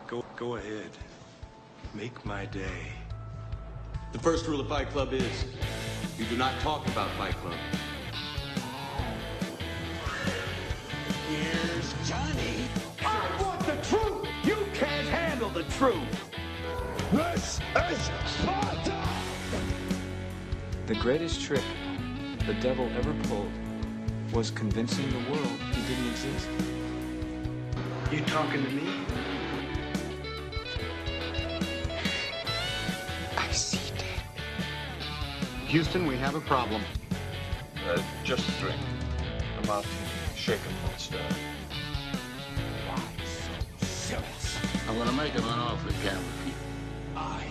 Go ahead. Make my day. The first rule of Fight Club is, you do not talk about Fight Club. Here's Johnny. I want the truth! You can't handle the truth! This is Sparta! The greatest trick the devil ever pulled was convincing the world he didn't exist. You talking to me? I see dead. Houston, we have a problem. Just a drink. A martini, shaken, not stirred. Why so serious? I'm gonna make him an offer he can't refuse. I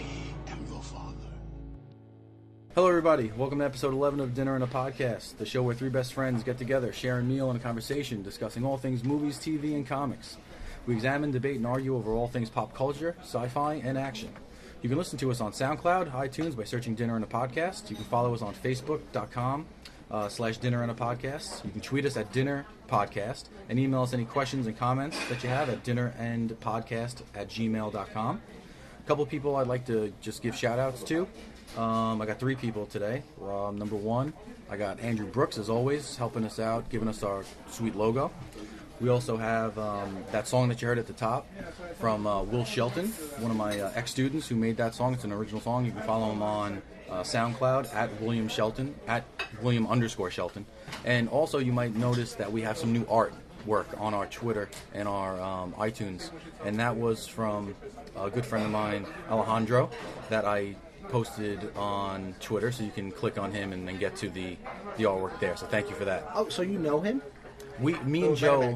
am your father. Hello everybody, welcome to episode 11 of Dinner and a Podcast, the show where three best friends get together, share a meal and a conversation, discussing all things movies, TV, and comics. We examine, debate, and argue over all things pop culture, sci-fi, and action. You can listen to us on SoundCloud, iTunes by searching Dinner and a Podcast. You can follow us on Facebook.com/Dinner and a Podcast. You can tweet us at Dinner Podcast and email us any questions and comments that you have at dinnerandpodcast@gmail.com. A couple of people I'd like to just give shout-outs to. I got three people today. Number one, I got Andrew Brooks, as always, helping us out, giving us our sweet logo. We also have that song that you heard at the top from Will Shelton, one of my ex-students who made that song. It's an original song. You can follow him on SoundCloud at William Shelton, at William_Shelton. And also you might notice that we have some new artwork on our Twitter and our iTunes. And that was from a good friend of mine, Alejandro, that I posted on Twitter. So you can click on him and then get to the artwork there. So thank you for that. Oh, so you know him? Me and Joe met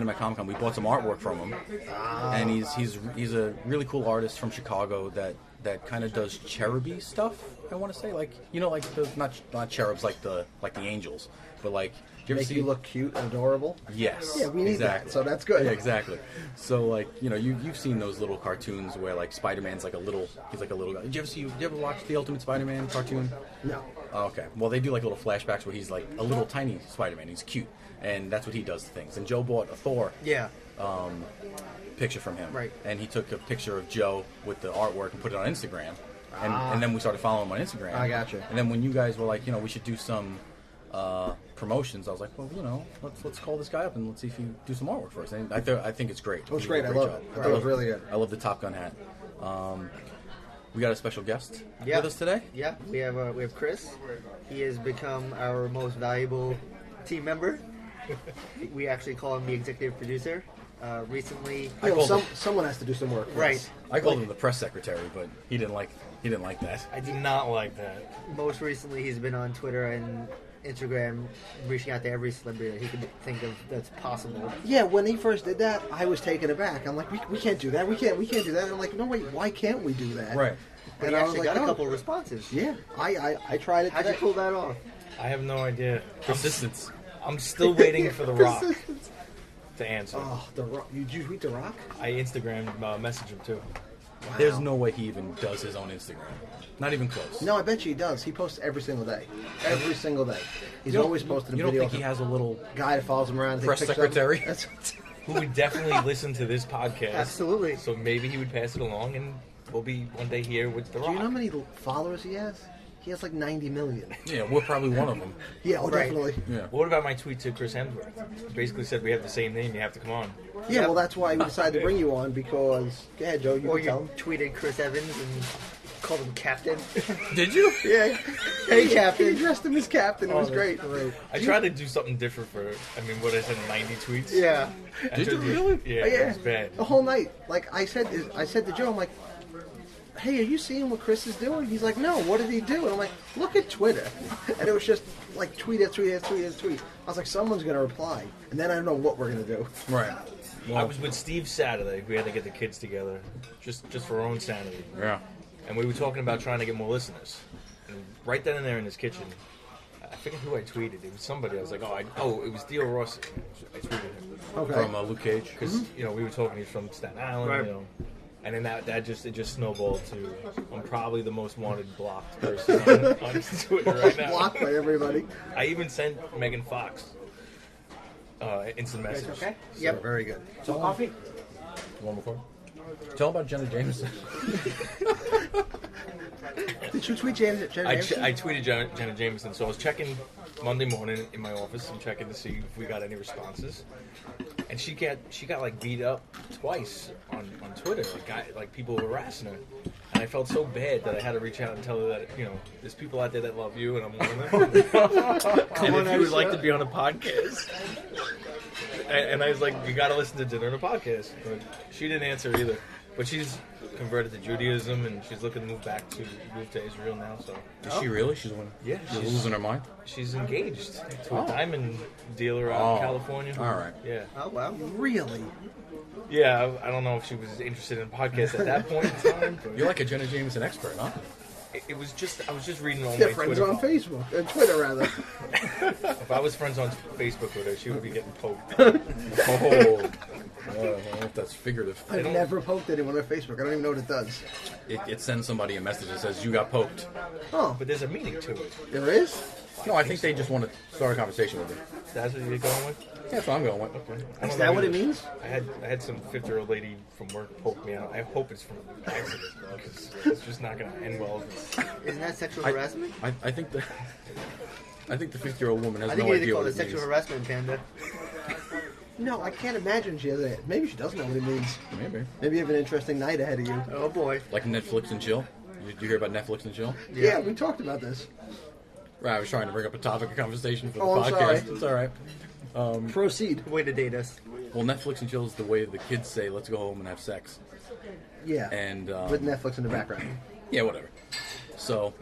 him at Comic-Con. We bought some artwork from him, and he's a really cool artist from Chicago that kind of does cheruby stuff. I want to say, like, you know, like the not cherubs like the angels, but like Make you look cute and adorable. Yes. Yeah, we need exactly. that. So that's good. Yeah, exactly. So like, you know, you've seen those little cartoons where like Spider-Man's like he's like a little guy. Did you ever watch the Ultimate Spider-Man cartoon? No. Oh, okay. Well, they do like little flashbacks where he's like a little tiny Spider-Man. He's cute, and that's what he does to things. And Joe bought a Thor picture from him, right? And he took a picture of Joe with the artwork and put it on Instagram, and then we started following him on Instagram. I gotcha. And then when you guys were like, you know, we should do some promotions, I was like, well, you know, let's call this guy up and let's see if you do some artwork for us. And I think it's great. It was great. I love it. I thought it was really good. I love the Top Gun hat. We got a special guest with us today. Yeah, we have Chris. He has become our most valuable team member. We actually call him the executive producer. Recently, someone has to do some work. Right. I called him the press secretary, but he didn't like that. I did not like that. Most recently, he's been on Twitter and Instagram, reaching out to every celebrity that he could think of that's possible. Yeah, when he first did that, I was taken aback. I'm like, we can't do that. We can't do that. I'm like, no, wait, why can't we do that? Right. And I actually got a couple of responses. Yeah, I tried it. How'd you pull that off? I have no idea. Persistence. I'm still waiting for The Rock to answer. Oh, The Rock. Did you tweet The Rock? I Instagram messaged him too. Wow. There's no way he even does his own Instagram. Not even close. No, I bet you he does. He posts every single day. Every single day. He's always posted a video. You don't think he has a little guy that follows him around? Press secretary? Who would definitely listen to this podcast. Absolutely. So maybe he would pass it along and we'll be one day here with The Rock. Do you know how many followers he has? He has like 90 million. Yeah, we're probably one of them. Yeah, definitely. Yeah. What about my tweet to Chris Hemsworth? Basically said we have the same name, you have to come on. Yeah, well, that's why we decided to bring you on because... Go ahead, Joe, you or can tell him. Tweeted Chris Evans and called him Captain. Did you? Yeah. Hey, Captain. He dressed him as Captain. It was great. I tried to do something different for, what I said, 90 tweets. Yeah. Did you really? Yeah, it was bad. The whole night. Like, I said to Joe, I'm like, hey, are you seeing what Chris is doing? He's like, no, what did he do? And I'm like, look at Twitter. And it was just like tweet. I was like, someone's going to reply. And then I don't know what we're going to do. Right. Well, I was with Steve Saturday. We had to get the kids together just for our own sanity. Yeah. And we were talking about trying to get more listeners. And right then and there in his kitchen, I forget who I tweeted. It was somebody. I was like, it was Dio Rossi. I tweeted him. Okay. From Luke Cage. Because, we were talking, he's from Staten Island, Right. And then it just snowballed to I'm probably the most wanted blocked person on Twitter right now. Blocked by everybody. I even sent Megan Fox instant message. Okay. Yep. Very good. So coffee? One before? Tell about Jenna Jameson. Did you tweet Jenna Jameson? I tweeted Jenna Jameson, so I was checking Monday morning in my office. I'm checking to see if we got any responses, and she got like beat up twice on Twitter. Like people were harassing her, and I felt so bad that I had to reach out and tell her that there's people out there that love you, and I'm one of them. And if you would like to be on a podcast, and I was like, you got to listen to Dinner on a podcast. But she didn't answer either. But she's converted to Judaism, and she's looking to move to Israel now. So is she really? She's she's losing her mind. She's engaged to a diamond dealer out in California. All right. Yeah. Oh wow. Really? Yeah, I don't know if she was interested in podcasts at that point in time. But You're like a Jenna Jameson expert, huh? I was just reading all They're my friends Twitter. on Facebook, Twitter rather. If I was friends on Facebook with her, she would be getting poked. I don't know if that's figurative. I've never poked anyone on Facebook. I don't even know what it does. It sends somebody a message that says you got poked. Oh, But there's a meaning to it. there is? No, I think they just want to start a conversation with you. That's what you're going with? Yeah, that's what I'm going with. Okay. Is that what it means? I had some 50-year-old lady from work poke me out. I hope it's from accident, because it's just not going to end well. Isn't that sexual harassment? I think the 50-year-old woman has I think no you need to idea call what it it sexual means. harassment, Panda. No, I can't imagine she has it. Maybe she doesn't know what it means. Maybe You have an interesting night ahead of you. Oh boy. like Netflix and chill. Did you hear about Netflix and chill? Yeah, we talked about this. Right, I was trying to bring up a topic of conversation for the Oh, I'm podcast. sorry. It's all right. Proceed. Way to date us. Well, Netflix and chill is the way the kids say, "Let's go home and have sex." Yeah. And with Netflix in the background. yeah, whatever. So,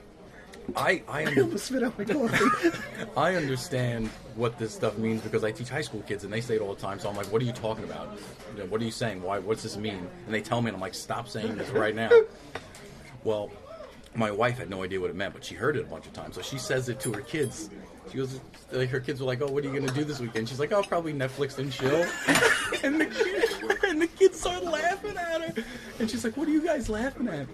I almost spit out my coffee. I understand what this stuff means because I teach high school kids and they say it all the time. So I'm like, "What are you talking about? What are you saying? Why? What's this mean?" And they tell me, and I'm like, "Stop saying this right now." Well, my wife had no idea what it meant, but she heard it a bunch of times. So she says it to her kids. She goes, like, her kids were like, "Oh, what are you going to do this weekend?" She's like, "Oh, probably Netflix and chill." and the kids start laughing at her. And she's like, "What are you guys laughing at?"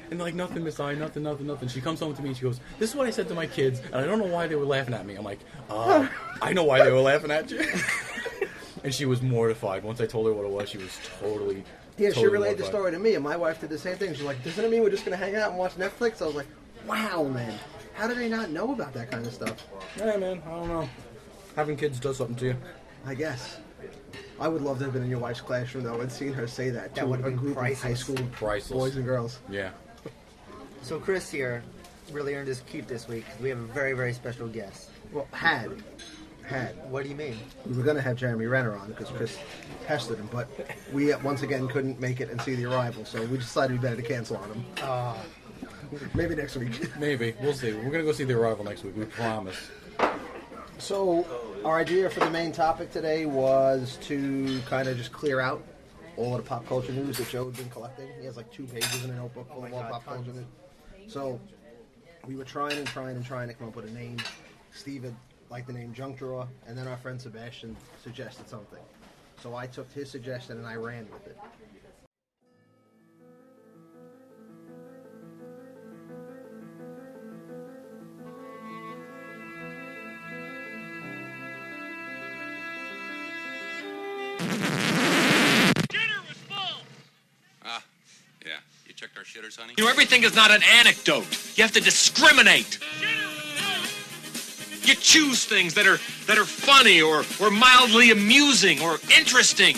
And they're like, "Nothing, Miss I, nothing. She comes home to me and she goes, "This is what I said to my kids, and I don't know why they were laughing at me." I'm like, I know why they were laughing at you. And she was mortified. Once I told her what it was, she was totally Yeah, she totally relayed the mortified. story to me, and my wife did the same thing. She's like, "Doesn't it mean we're just going to hang out and watch Netflix?" I was like, "Wow, man. How do they not know about that kind of stuff?" Yeah, man, I don't know. Having kids does something to you. I guess. I would love to have been in your wife's classroom, though, and seen her say that to That would a have been group of priceless. high school Priceless. boys and girls. Yeah. So Chris here really earned his keep this week. We have a very, very special guest. Well, had. What do you mean? We were going to have Jeremy Renner on because Chris pestered him, but we once again couldn't make it and see the arrival, so we decided we better to cancel on him. Maybe next week. Maybe. We'll see. We're going to go see The Arrival next week. We promise. So, our idea for the main topic today was to kind of just clear out all of the pop culture news that Joe had been collecting. He has like 2 pages in a notebook full of all pop culture news. So, we were trying to come up with a name. Steve had liked the name Junk Drawer, and then our friend Sebastian suggested something. So I took his suggestion and I ran with it. Yeah. You checked our shitters, honey? You know, everything is not an anecdote. You have to discriminate. You choose things that are funny or mildly amusing or interesting.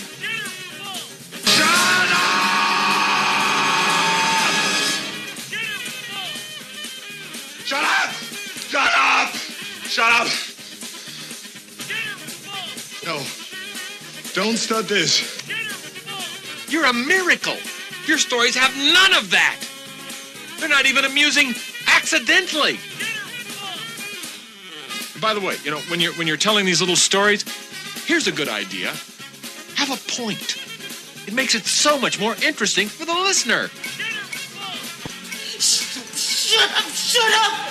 Shut up! Shut up! Shut up! No. Don't start this. You're a miracle. Your stories have none of that. They're not even amusing accidentally. By the way, you know, when you're telling these little stories, here's a good idea. Have a point. It makes it so much more interesting for the listener. Shut up! Shut up!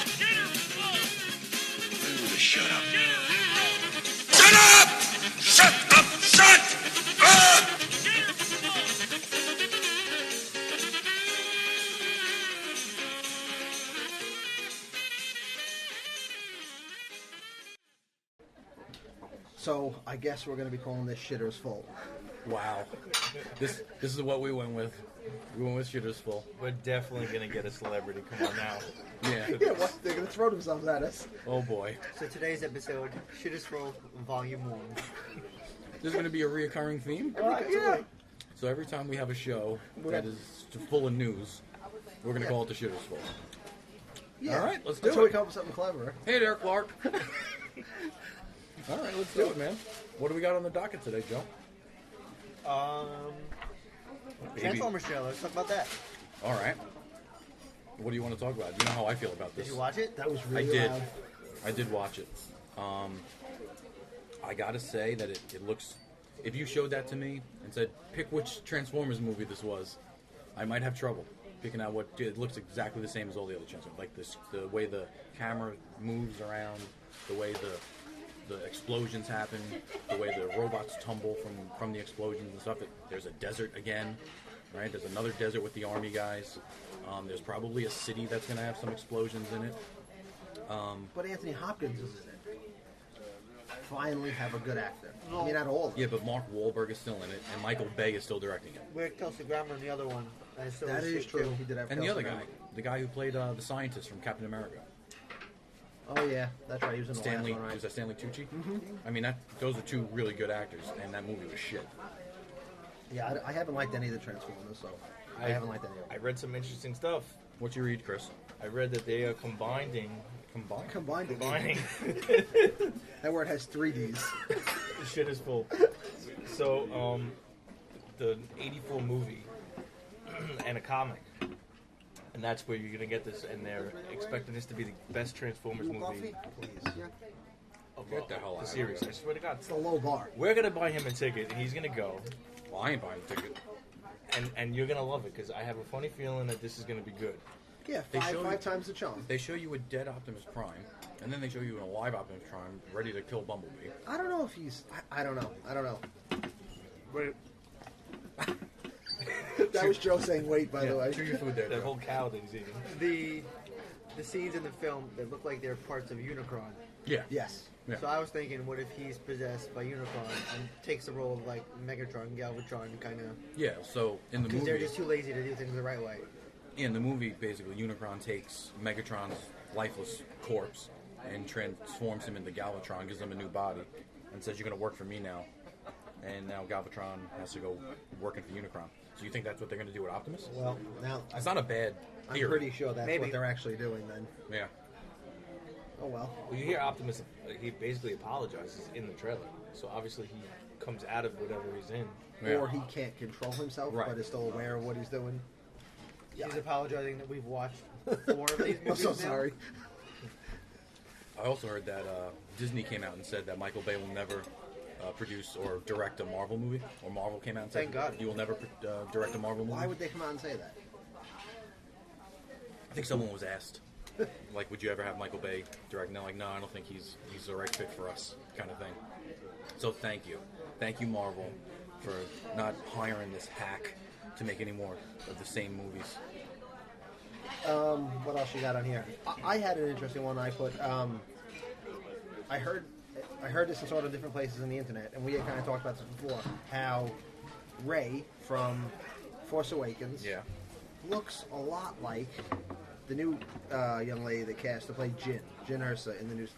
Shut up! Shut up! Shut up! Shut up! So I guess we're going to be calling this Shitters Full. Wow. This is what we went with. We went with Shitters Full. We're definitely gonna get a celebrity. Come on now. Yeah. Yeah, what? They're gonna throw themselves at us. Oh boy. So today's episode, Shit is Roll Volume 1. This is going to be a reoccurring theme. Yeah. So every time we have a show that is full of news, we're going to call it the Shitters Full. Yeah. All right, let's do Until we it. come up with something clever. Hey there, Clark. All right, let's do it, man. What do we got on the docket today, Joe? Transformers trailer. Let's talk about that. All right. What do you want to talk about? You know how I feel about this. Did you watch it? That was I really did. loud. I did watch it. I gotta say that it looks. If you showed that to me and said pick which Transformers movie this was, I might have trouble picking out what. It looks exactly the same as all the other Transformers. Like this, the way the camera moves around, the way the explosions happen, the way the robots tumble from the explosions and stuff. There's a desert again, right? There's another desert with the army guys. There's probably a city that's gonna have some explosions in it. But Anthony Hopkins is in it. Finally have a good actor. I mean, not all of them. Yeah, but Mark Wahlberg is still in it, and Michael Bay is still directing it. We're Kelsey Grammer in the other one. And so That is true. He did have And the Kelsey other guy, Grammer. the guy who played the scientist from Captain America, Oh yeah, that's right. He was in the Stanley. last one, right? Was that Stanley Tucci? Mm-hmm. I mean, those are two really good actors, and that movie was shit. Yeah, I haven't liked any of the Transformers, so I haven't liked any of them. I read some interesting stuff. What you read, Chris? I read that they are combining. Combined it. Combining. That word has 3 Ds. The shit is full. So, the '84 movie and a comic, and that's where you're gonna get this. And they're expecting this to be the best Transformers movie Buffy, please. Yeah. of Get the hell out the of series. here. I swear to God. It's a low bar. We're gonna buy him a ticket, and he's gonna go, Well, I ain't buying a ticket. and you're gonna love it because I have a funny feeling that this is gonna be good. Yeah, They show five you- times the charm. They show you a dead Optimus Prime, and then they show you an alive Optimus Prime ready to kill Bumblebee. I don't know if he's. I don't know. I don't know. Wait, That was Joe saying wait, by the way. Chew your food there, that Joe. whole cow that he's eating. The scenes in the film that look like they're parts of Unicron. Yeah. Yes. Yeah. So I was thinking, what if he's possessed by Unicron and takes the role of like Megatron, Galvatron, kind of? Yeah. So in the Because they're movie, just too lazy to do things the right way. in the movie, basically, Unicron takes Megatron's lifeless corpse and transforms him into Galvatron, gives him a new body, and says, "You're going to work for me now." And now Galvatron has to go working for Unicron. So you think that's what they're going to do with Optimus? Well, now It's not a bad I'm theory. pretty sure that's Maybe. what they're actually doing then. Yeah. Oh well. Well, you hear Optimus, he basically apologizes in the trailer. So obviously he comes out of whatever he's in. Yeah. Or he can't control himself, Right. but is still aware of what he's doing. He's apologizing that we've watched 4 of these movies I'm so now. sorry. I also heard that Disney came out and said that Michael Bay will never produce or direct a Marvel movie. Or Marvel came out and said Thank God. he will never direct a Marvel movie. Why would they come out and say that? I think someone was asked, like, would you ever have Michael Bay direct? And they're like, no, I don't think he's the right fit for us, kind of thing. So thank you. Thank you, Marvel, for not hiring this hack to make any more of the same movies. What else you got on here? I had an interesting one I put. I heard this in sort of different places on the internet, and we had kind of talked about this before, how Rey from Force Awakens looks a lot like the new young lady they cast to play Jyn Erso in the news.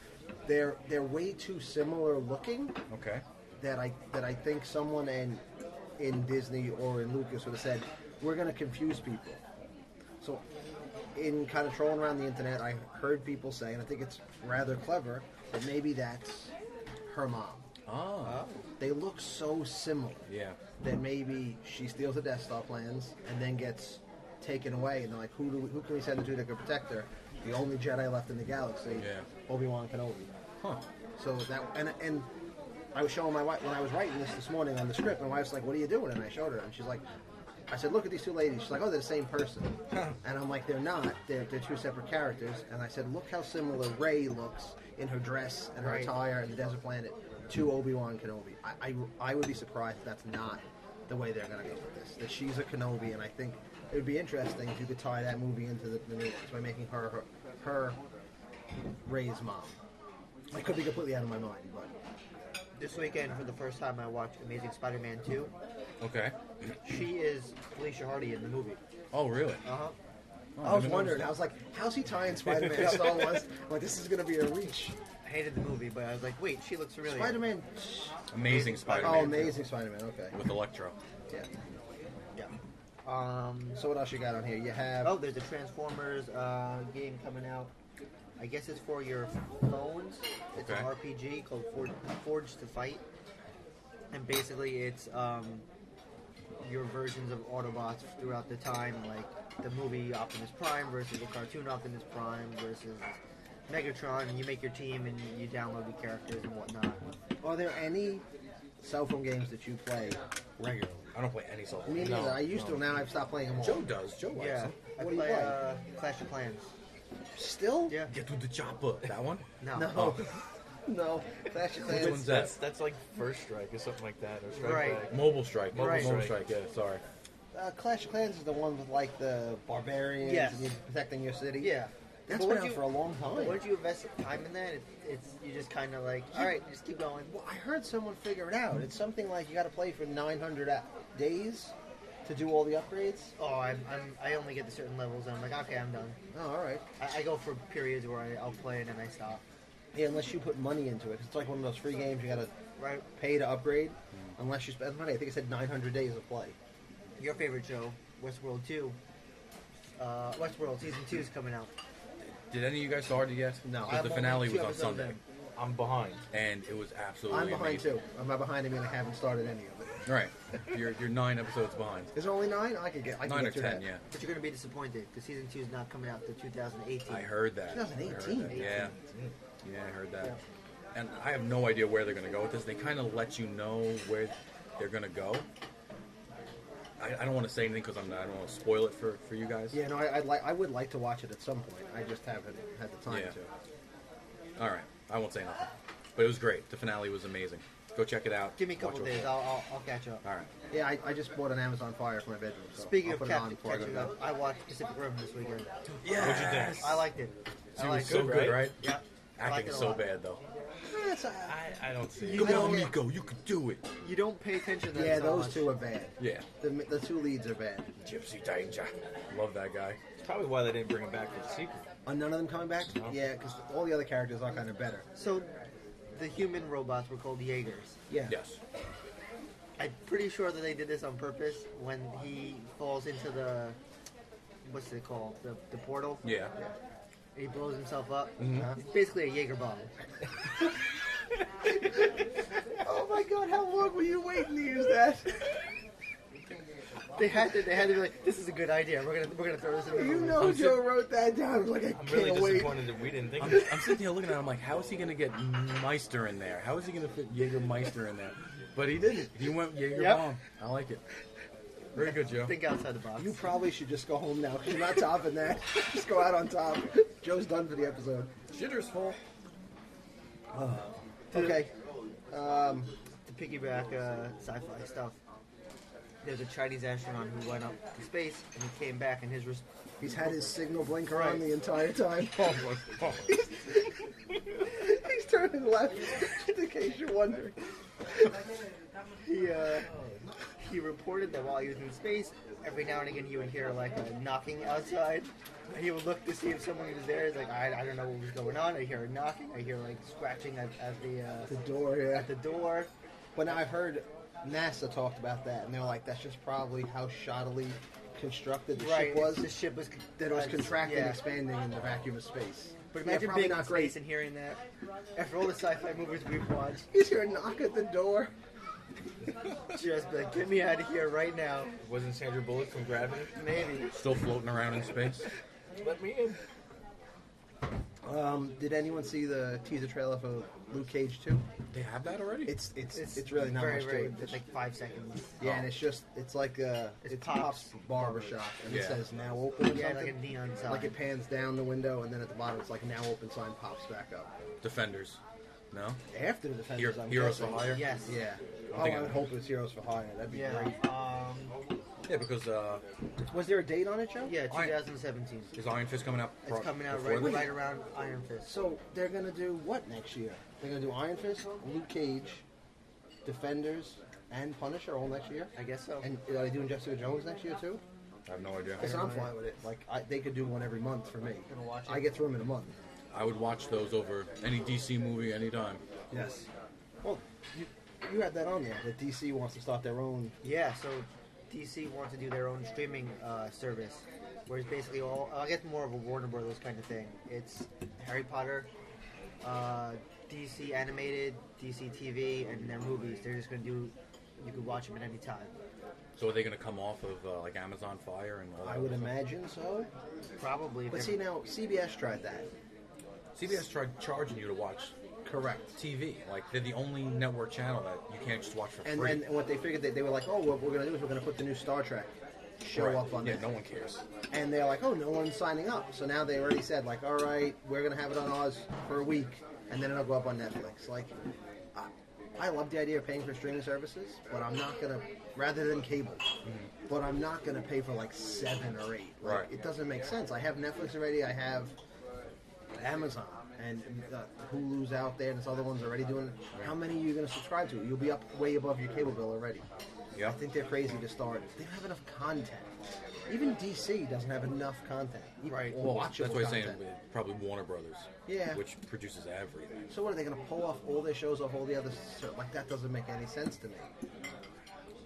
They're way too similar looking. Okay. That I think someone in Disney or in Lucas would have said, we're going to confuse people. So in kind of trolling around the internet, I heard people say, and I think it's rather clever, that maybe that's her mom. Oh. They look so similar. Yeah. That maybe she steals the Death Star plans and then gets taken away, and they're like, who can we send her to that could protect her? The only Jedi left in the galaxy, Obi-Wan Kenobi. Huh. So that and I was showing my wife when I was writing this morning on the script, and my wife's like, "What are you doing?" And I showed her, and she's like, "I said, look at these two ladies." She's like, "Oh, they're the same person." And I'm like, "They're not. They're two separate characters." And I said, "Look how similar Rey looks in her dress and her Right. attire and the desert planet to Obi-Wan Kenobi." I would be surprised if that's not the way they're going to go with this. That she's a Kenobi, and I think it would be interesting if you could tie that movie into the new ones by making her Rey's mom. I could be completely out of my mind, but This weekend, for the first time, I watched Amazing Spider-Man 2. Okay. She is Felicia Hardy in the movie. Oh, really? Uh-huh. I was wondering. I was like, how's he tying Spider-Man to Star Wars? I'm like, this is going to be a reach. I hated the movie, but I was like, wait, she looks familiar. Spider-Man. Amazing Spider-Man. Oh, Amazing Spider-Man. Okay. With Electro. Yeah. Yeah. So what else you got on here? You have. Oh, there's a Transformers game coming out. I guess it's for your phones. It's an RPG called Forged to Fight, and basically it's your versions of Autobots throughout the time, like the movie Optimus Prime versus the cartoon Optimus Prime versus Megatron, and you make your team and you download the characters and whatnot. Are there any cell phone games that you play regularly? I don't play any cell phone. Me neither. I used to. Now I've stopped playing them all. Joe does. Joe likes Yeah, them. I What do you play play? Clash of Clans. Still? Yeah. Get to the chopper. That one? No. No. Oh. No. Clash of Which Clans. one's that? That's like First Strike or something like that. Or Strike Right. Back. Mobile Strike. Mobile Mobile Strike. Strike. Yeah. Sorry. Clash of Clans is the one with like the barbarians Yes. and you're protecting your city. Yeah. That's But been once out for a long time. But once you invest time in that, it's you just kind of like, all right, just keep going. Well, I heard someone figure it out. It's something like you got to play for 900 days to do all the upgrades. Oh, I only get to certain levels, and I'm like, okay, I'm done. Oh, all right. I go for periods where I'll play and then I stop. Yeah, unless you put money into it. 'Cause it's like one of those free games you got to Right. pay to upgrade. Unless you spend money. I think it said 900 days of play. Your favorite show, Westworld 2. Westworld Season 2 is coming out. Did any of you guys start it yet? No. Because the I'm finale only 2 was on episodes Sunday. in. I'm behind. And it was absolutely I'm behind amazing. too. I'm not behind him and I haven't started any of it. Right. You're 9 episodes behind. Is it only 9? I could get. I can 9 get or through 10, that. yeah. But you're going to be disappointed because Season 2 is not coming out until 2018. I heard that. 2018? I heard that. Yeah. Yeah, I heard that. And I have no idea where they're going to go with this. They kind of let you know where they're going to go. I don't want to say anything because I don't want to spoil it for you guys. Yeah, no, I would like to watch it at some point. I just haven't had the time Yeah. to. All right. I won't say nothing. But it was great. The finale was amazing. Go check it out. Give me a couple Watch it. days. I'll catch up. All right. Yeah, I just bought an Amazon Fire for my bedroom. So Speaking I'll of put it on before I go catching to up, I watched Pacific Rim this weekend. Yeah. What'd you think? I liked it. She was so good, right? Yeah. I liked Acting it a so lot. bad, though. I don't see it. Come don't on, get- Nico. You could do it. You don't pay attention to that Yeah, so those much. two are bad. Yeah. The two leads are bad. Gypsy Danger. Love that guy. It's probably why they didn't bring him back for the sequel. Are none of them coming back? No. Yeah, because all the other characters are kind of better. So, the human robots were called Jaegers. Yeah. Yes. I'm pretty sure that they did this on purpose when he falls into the, what's it called? The portal? Yeah. He blows himself up. Mhm. It's basically a Jaeger bomb. Oh my god, how long were you waiting to use that? They had to be like, this is a good idea. We're gonna throw this in the You movie. know Joe wrote that down. I was like, I I'm can't really wait. disappointed that we didn't think I'm, of it. I'm sitting here looking at him like, how is he going to get Meister in there? How is he going to fit Jägermeister in there? But he didn't. He went Jaeger Yep. bomb. I like it. Very good, Joe. Think outside the box. You probably should just go home now because you're not topping that. Just go out on top. Joe's done for the episode. Shitter's full. Okay. To piggyback sci-fi stuff, there's a Chinese astronaut who went up to space and he came back and He's had his signal blinker on Right. the entire time. Oh, my God. He's turning left in case you're wondering. he reported that while he was in space, every now and again he would hear like a knocking outside. He would look to see if someone was there. He's like, I don't know what was going on. I hear a knocking. I hear like scratching at The door, yeah. the door. But now I've heard NASA talked about that, and they're like, that's just probably how shoddily constructed the Right, ship was. the ship was that it was contracting, yeah. expanding in the vacuum of space. But Yeah, imagine probably being in not space great. and hearing that. After all the sci-fi movies we've watched, He's here a knock at the door. just be like, get me out of here right now. Wasn't Sandra Bullock from Gravity? Maybe. Still floating around in space. Let me in. Did anyone see the teaser trailer for Luke Cage 2? They have that already? It's really not very, much very, to it. it's like 5 seconds. Yeah, and it's like it's Pop's barbershop, and it Yeah. says now open. Or Yeah, something. like a neon sign. Like it pans down the window, and then at the bottom it's like now open sign pops back up. Defenders. No? After the Defenders, I'm Heroes for guessing. Hire? Yes. Yeah. I'm Oh, I thinking- would hope it's Heroes for Hire. That'd be Yeah. great. Yeah, because Was there a date on it, Joe? Yeah, 2017. is Iron Fist coming out? It's coming out before right, that? right around Iron Fist. So they're gonna do what next year? They're gonna do Iron Fist, Luke Cage, Defenders and Punisher all next year. I guess so. And are they doing Jessica Jones next year too? I have no idea. Listen, I'm fine with it. Like they could do one every month for me. Gonna watch it? I get through them in a month. I would watch those over any DC movie anytime. Yes. Well, you had that on there that DC wants to start their own. Yeah, so DC wants to do their own streaming service, where it's basically all. I guess more of a Warner Brothers kind of thing. It's Harry Potter, DC animated, DC TV, and their movies. They're just gonna do. You could watch them at any time. So are they going to come off of like Amazon Fire and all that? I would imagine so. Probably. But see now, CBS tried that. CBS tried charging you to watch Correct. TV. Like they're the only network channel that you can't just watch for And free. and what they figured, they were like, oh, what we're going to do is we're going to put the new Star Trek show Right. up on Yeah, there. no one cares. And they're like, oh, no one's signing up. So now they already said, like, all right, we're going to have it on ours for a week, and then it'll go up on Netflix. Like, I love the idea of paying for streaming services, but I'm not going to, rather than cable, but I'm not going to pay for like 7 or 8. Like, Right. It doesn't make sense. I have Netflix already. I have Amazon and Hulu's out there, and there's other ones already doing it. How many are you going to subscribe to? You'll be up way above your cable bill already. Yeah. I think they're crazy to start. They don't have enough content. Even DC doesn't have enough content. Right. Well, Watchable that's what I'm saying. content. Probably Warner Brothers. Yeah. Which produces everything. So what are they going to pull off all their shows off all the other? Like that doesn't make any sense to me.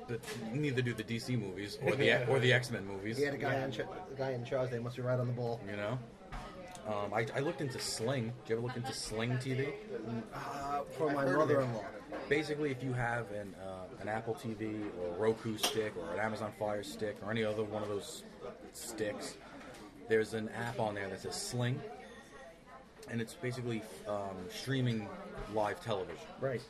But neither do the DC movies or the X-Men movies. Yeah, the guy in charge. They must be right on the ball. You know. I looked into Sling. Did you ever look into Sling TV? For my heard of it. mother-in-law. Basically, if you have an Apple TV or a Roku stick or an Amazon Fire stick or any other one of those sticks, there's an app on there that says Sling, and it's basically streaming live television. Right.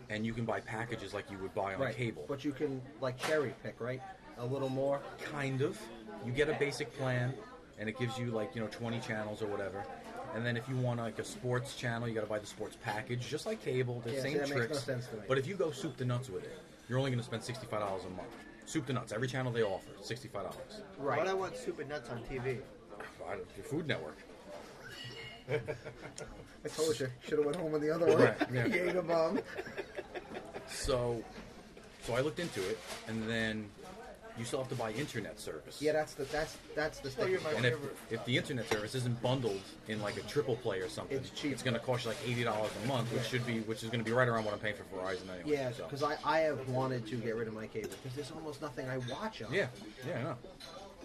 And you can buy packages like you would buy on Right. cable. But you can like cherry pick, right? A little more. Kind of. You get a basic plan, and it gives you 20 channels or whatever. And then if you want like a sports channel, you got to buy the sports package, just like cable. The Yeah, same see, that makes no tricks. sense to me. But if you go soup to nuts with it, you're only going to spend $65 a month. Soup to nuts, every channel they offer, $65. Why would I want Super Nuts on TV? Your Food Network. I told you. Should have went home on the other one. Right, yeah. Jaeger bomb. So I looked into it, and then you still have to buy internet service. Yeah, that's the stick. And if the internet service isn't bundled in like a triple play or something, It's cheap. It's going to cost you like $80 a month, which is going to be right around what I'm paying for Verizon anyway. Yeah, so. because I have wanted to get rid of my cable because there's almost nothing I watch on. Yeah, I know.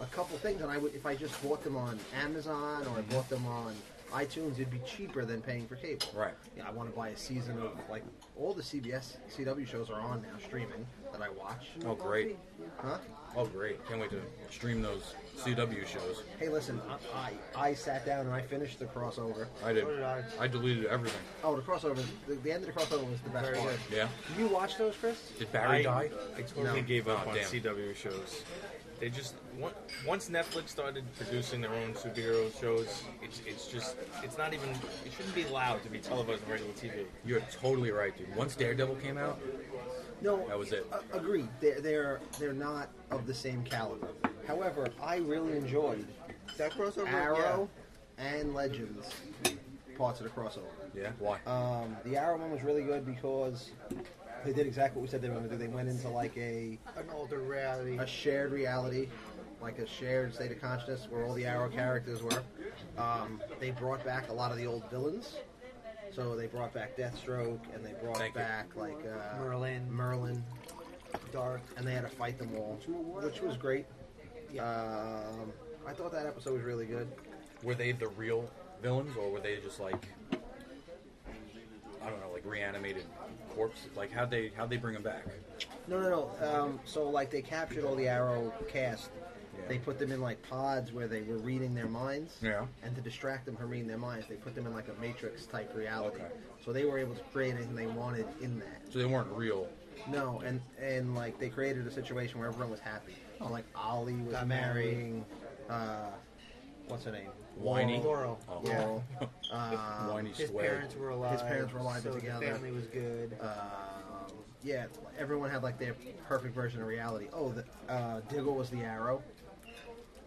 A couple things, and if I just bought them on Amazon or I bought them on iTunes, it'd be cheaper than paying for cable. Right. Yeah, I want to buy a season of like all the CBS CW shows are on now streaming that I watch. Oh, great. Huh? Oh, great. Can't wait to stream those CW shows. Hey, listen, I sat down and I finished the crossover. I did. I deleted everything. Oh, the crossover. The end of the crossover was the best part. Yeah. Did you watch those, Chris? Did Barry die? I totally No. gave up Oh, on damn. CW shows. They just once Netflix started producing their own superhero shows, it's not even, it shouldn't be allowed to be televised on regular TV. You're totally right, dude. Once Daredevil came out, No, that was it. Agreed. They're not of the same caliber. However, I really enjoyed That crossover. Arrow and Legends parts of the crossover. Yeah. Why? The Arrow one was really good because they did exactly what we said they were going to do. They went into like An older reality. a shared reality, like a shared state of consciousness where all the Arrow characters were. They brought back a lot of the old villains. So they brought back Deathstroke, and they brought back like Merlin, Dark, and they had to fight them all, which was great. I thought that episode was really good. Were they the real villains, or were they just like, I don't know, like reanimated corpses? Like how'd they bring them back? No. So like they captured all the Arrow cast. They put them in like pods where they were reading their minds. Yeah. And to distract them from reading their minds, they put them in like a Matrix type reality. Okay. So they were able to create anything they wanted in that. So they weren't real. No, and like they created a situation where everyone was happy. So, like Ollie was Got marrying, what's her name? Whiny. Laurel. Oh. Laurel. Whiny His swag. parents were alive. His parents were alive so together. The family was good. Yeah, everyone had like their perfect version of reality. Oh, Diggle was the Arrow.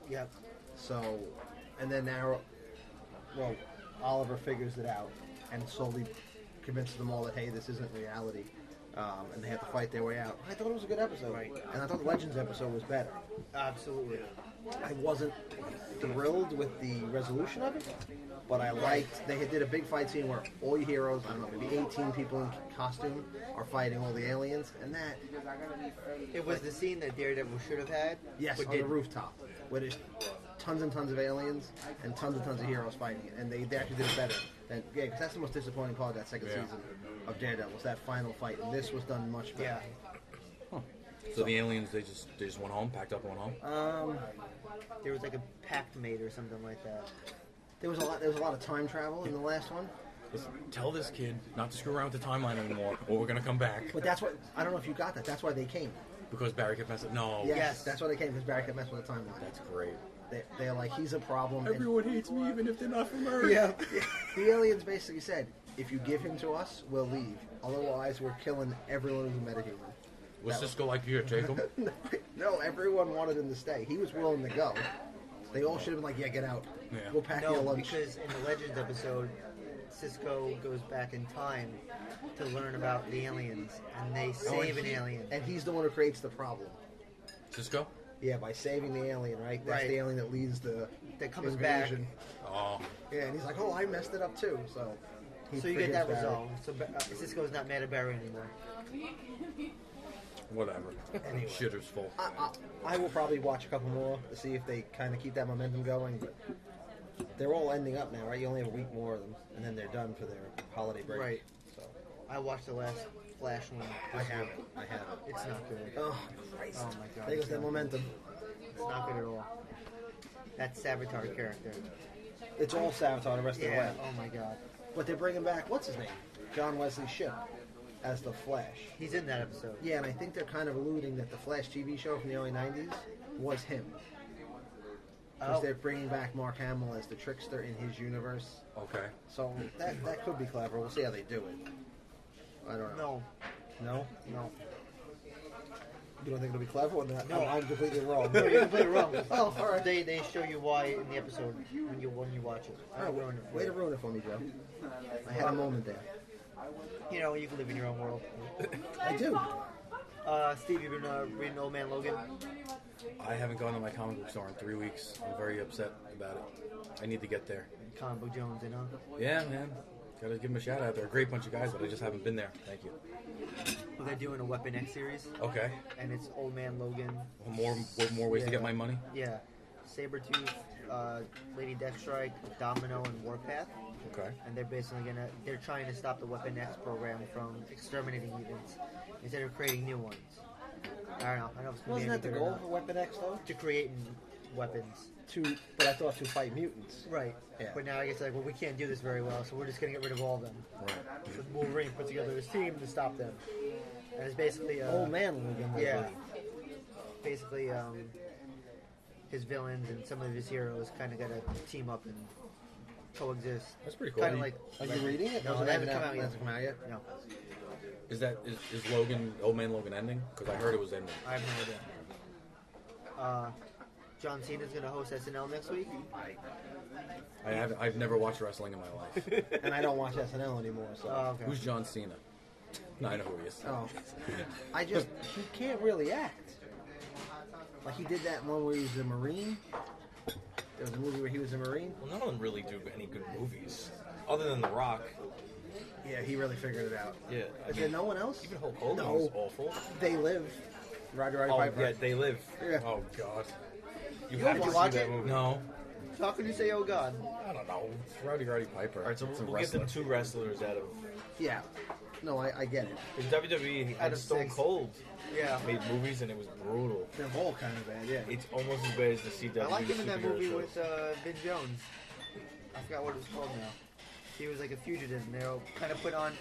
Yep. So, and then Oliver figures it out and slowly convinces them all that, hey, this isn't reality. and they had to fight their way out. I thought it was a good episode, and I thought the Legends episode was better. Absolutely. I wasn't thrilled with the resolution of it, but I liked. They did a big fight scene where all your heroes, I don't know, maybe 18 people in costume, are fighting all the aliens, and that. It was the scene that Daredevil should have had. Yes, but on the rooftop, where there's tons and tons of aliens and tons of heroes fighting it, and they actually did it better. Because that's the most disappointing part of that second season of Daredevil, was that final fight, and this was done much better. Huh. So the aliens, they just went home, packed up and went home? There was like a pact mate or something like that. There was a lot of time travel in the last one. Listen, tell this kid not to screw around with the timeline anymore, or we're gonna come back. But that's what, I don't know if you got that. That's why they came. Because Barry kept messing. No. Yes, that's why they came. Because Barry kept messing with the timeline. That's great. They're like, he's a problem. Everyone hates me, even if they're not from Earth. Yeah. The aliens basically said, if you give him to us, we'll leave. Otherwise, we're killing everyone who's a metahuman. Was Cisco like, here, take him? No, everyone wanted him to stay. He was willing to go. They all should have been like, yeah, get out. Yeah. We'll pack your lunch. Because in the Legends episode, Cisco goes back in time to learn about the aliens, and they save an alien. And he's the one who creates the problem. Cisco? Yeah, by saving the alien, right? That's the alien that leads the comes invasion. back. Oh. Yeah, and he's like, oh, I messed it up too. So you get that resolved. So Cisco's not mad at Barry anymore. Whatever. Anyway. Shitter's full. I will probably watch a couple more to see if they kind of keep that momentum going. But they're all ending up now, right? You only have a week more of them, and then they're done for their holiday break. Right. So I watched the last Flash one. I haven't. It's not good. Oh, Christ. Oh my god. There goes that momentum. It's not good at all. That Savitar character. It's all Savitar the rest of the way. Oh my god. But they're bringing back, what's his name? John Wesley Shipp as the Flash. He's in that episode. Yeah, and I think they're kind of alluding that the Flash TV show from the early 90s was him. Because they're bringing back Mark Hamill as the trickster in his universe. Okay. So that could be clever. We'll see how they do it. I don't know. No. You don't think it'll be clever or not? No. I'm completely wrong. No, you're completely wrong. Oh, all right. They show you why in the episode when you watch it. I don't ruin it. Way to ruin it for me, Joe. I had a moment there. You know, you can live in your own world. I do. Steve, you've been reading Old Man Logan? I haven't gone to my comic book store in 3 weeks. I'm very upset about it. I need to get there. Comic Book Jones, you know? Yeah, man. Gotta give them a shout out. They're a great bunch of guys, but I just haven't been there. Thank you. Well, they're doing a Weapon X series. Okay. And it's Old Man Logan. More ways to get my money? Yeah. Sabretooth, Lady Deathstrike, Domino, and Warpath. Okay. And they're basically they're trying to stop the Weapon X program from exterminating mutants instead of creating new ones. I don't know. I don't know if it's Wasn't that the good or goal not. for Weapon X, though? To create weapons. But I thought to fight mutants. Right. Yeah. But now I guess like, well, we can't do this very well, so we're just going to get rid of all of them. Right. So Wolverine put together this team to stop them. And it's basically... Old Man Logan. Yeah. Basically, his villains and some of his heroes kind of got to team up and coexist. That's pretty cool. Kind of like... Are you reading it? No, it they haven't come out It yet. hasn't come out yet? No. Is Logan, Old Man Logan ending? Because I heard it was ending. I have no idea. John Cena's going to host SNL next week. I've never watched wrestling in my life. And I don't watch SNL anymore, so... okay. Who's John Cena? No, I know who he is. Oh. He can't really act. Like, he did that one where he was a Marine. There was a movie where he was a Marine. Well, no one really do any good movies. Other than The Rock. Yeah, he really figured it out. Yeah. Is there no one else? Even Hulk Hogan No. was awful. They Live. Roddy Oh, Piper. yeah, They Live. Yeah. Oh, God. You You have to watch see that it? movie. No. How can you say, oh God? I don't know. It's Roddy Piper. All right, so It's a we'll get wrestler. the two wrestlers out of... Yeah. No, I get it. In WWE, Out had of Stone 6. Cold Yeah. made movies, and it was brutal. They're all kind of bad, yeah. It's almost as bad as the CW I like him in that superhero movie shows. with Vin Jones. I forgot what it was called now. He was like a fugitive, and they were kind of put on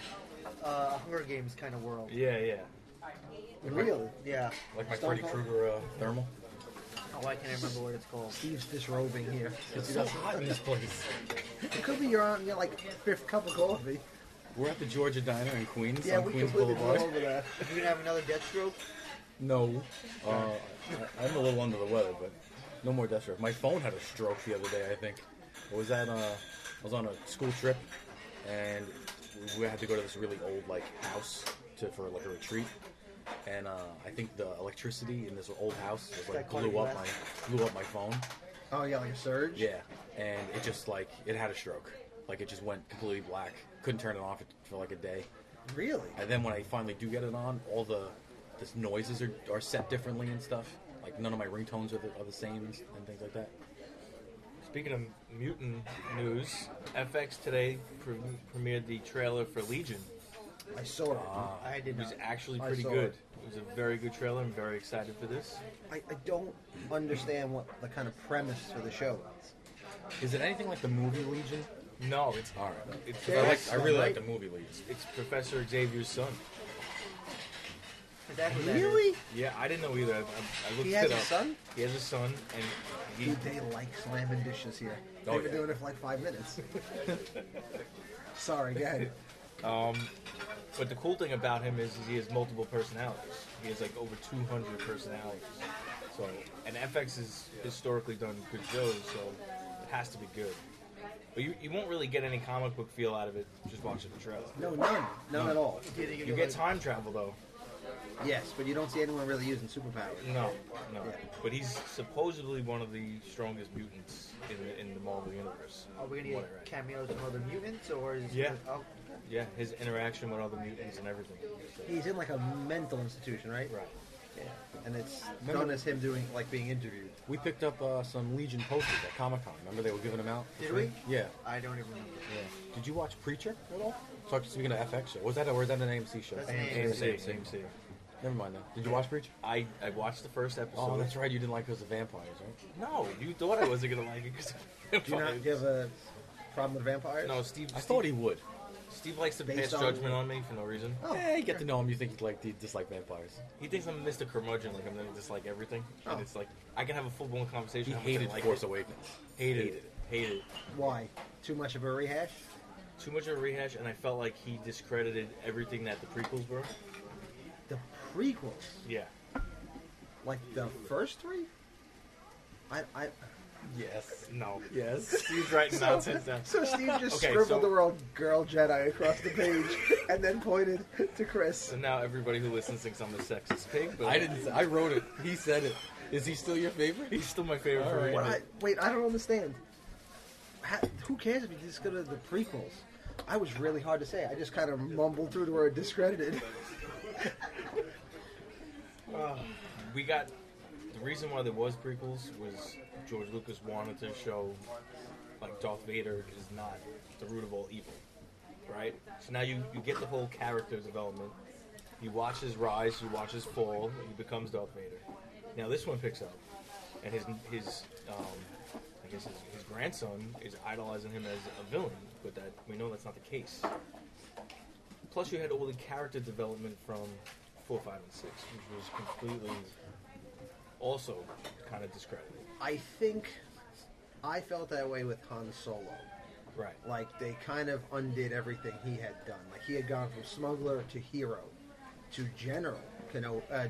a Hunger Games kind of world. Yeah, yeah. Really? Yeah. Like my Stone Freddy Cold? Krueger thermal. Oh, I can't remember what it's called. Steve's disrobing here. It's so hot in this place. It could be you're on your like fifth cup of coffee. We're at the Georgia Diner in Queens Yeah, on we Queens completely blew Boulevard. over that. You gonna have another Deathstroke? No. I'm a little under the weather, but no more death stroke. My phone had a stroke the other day, I think. I was on a school trip, and we had to go to this really old house for like a retreat, and I think the electricity in this old house was, like, That caught blew you up last? my phone. Oh yeah, like a surge. Yeah, and it just like it had a stroke. Like it just went completely black. Couldn't turn it off for like a day. Really? And then when I finally do get it on, all the noises are set differently and stuff. Like none of my ringtones are the same and things like that. Speaking of mutant news, FX today premiered the trailer for Legion. I saw it. I did It was not. actually I pretty saw good. it. It was a very good trailer. I'm very excited for this. I don't understand what the kind of premise for the show is. Is it anything like the movie Legion? No, it's All right. It's I really like the movie Legion. It's Professor Xavier's son. Is that who that Really? is? Yeah, I didn't know either. I looked He it has up. a son? He has a son, and he. Dude, they like slamming dishes here. Oh, They've been yeah. doing it for like 5 minutes. Sorry, go ahead. But the cool thing about him is he has multiple personalities. He has like over 200 personalities. So, and FX has historically done good shows, so it has to be good. But you won't really get any comic book feel out of it just watching the trailer. No, none at all. You get time travel though. Yes, but you don't see anyone really using superpowers. No. Yeah. But he's supposedly one of the strongest mutants in the Marvel universe. Are we gonna What I get read. cameos from other mutants, or is Yeah. Oh, Yeah, his interaction with other mutants and everything. He's in like a mental institution, right? Right. Yeah. And it's known as him doing like being interviewed. We picked up some Legion posters at Comic Con. Remember they were giving them out? for Did free? we? Yeah. I don't even remember. Yeah. Did you watch Preacher at all? Speaking of FX show, was that or was that an AMC show? That's an AMC. Never mind that. Did you watch Preacher? I watched the first episode. Oh, that's right. You didn't like it because of vampires, right? No, you thought I wasn't gonna like it because. Do you have a problem with vampires? No, Steve. I thought he would. Steve likes to Based pass on- judgment on me for no reason. Oh, Yeah, you get to know him. You think he dislike vampires. He thinks I'm Mr. Curmudgeon, like I'm gonna dislike everything. Oh. And it's like I can have a full blown conversation. He how much I hated like Force it. Awakens. Hated it. Why? Too much of a rehash? Too much of a rehash, and I felt like he discredited everything that the prequels were. The prequels? Yeah. Like the first three? I Yes. No. Yes. Steve's writing nonsense down. So Steve just Okay, scribbled so- the word "girl Jedi" across the page, and then pointed to Chris. So now everybody who listens thinks I'm a sexist pig. But I didn't. I wrote it. He said it. Is he still your favorite? He's still my favorite. All for right. a reason. Wait, I don't understand. Who cares if you just go to the prequels? I was really hard to say. I just kind of mumbled through the word "discredited." We got the reason why there was prequels was George Lucas wanted to show like Darth Vader is not the root of all evil, right? So now you get the whole character development. You watch his rise, you watch his fall, he becomes Darth Vader. Now this one picks up, and his I guess his grandson is idolizing him as a villain, but that we know that's not the case. Plus, you had all the character development from 4, 5, and 6, which was completely also kind of discredited. I think I felt that way with Han Solo. Right. Like they kind of undid everything he had done. Like he had gone from smuggler to hero to general.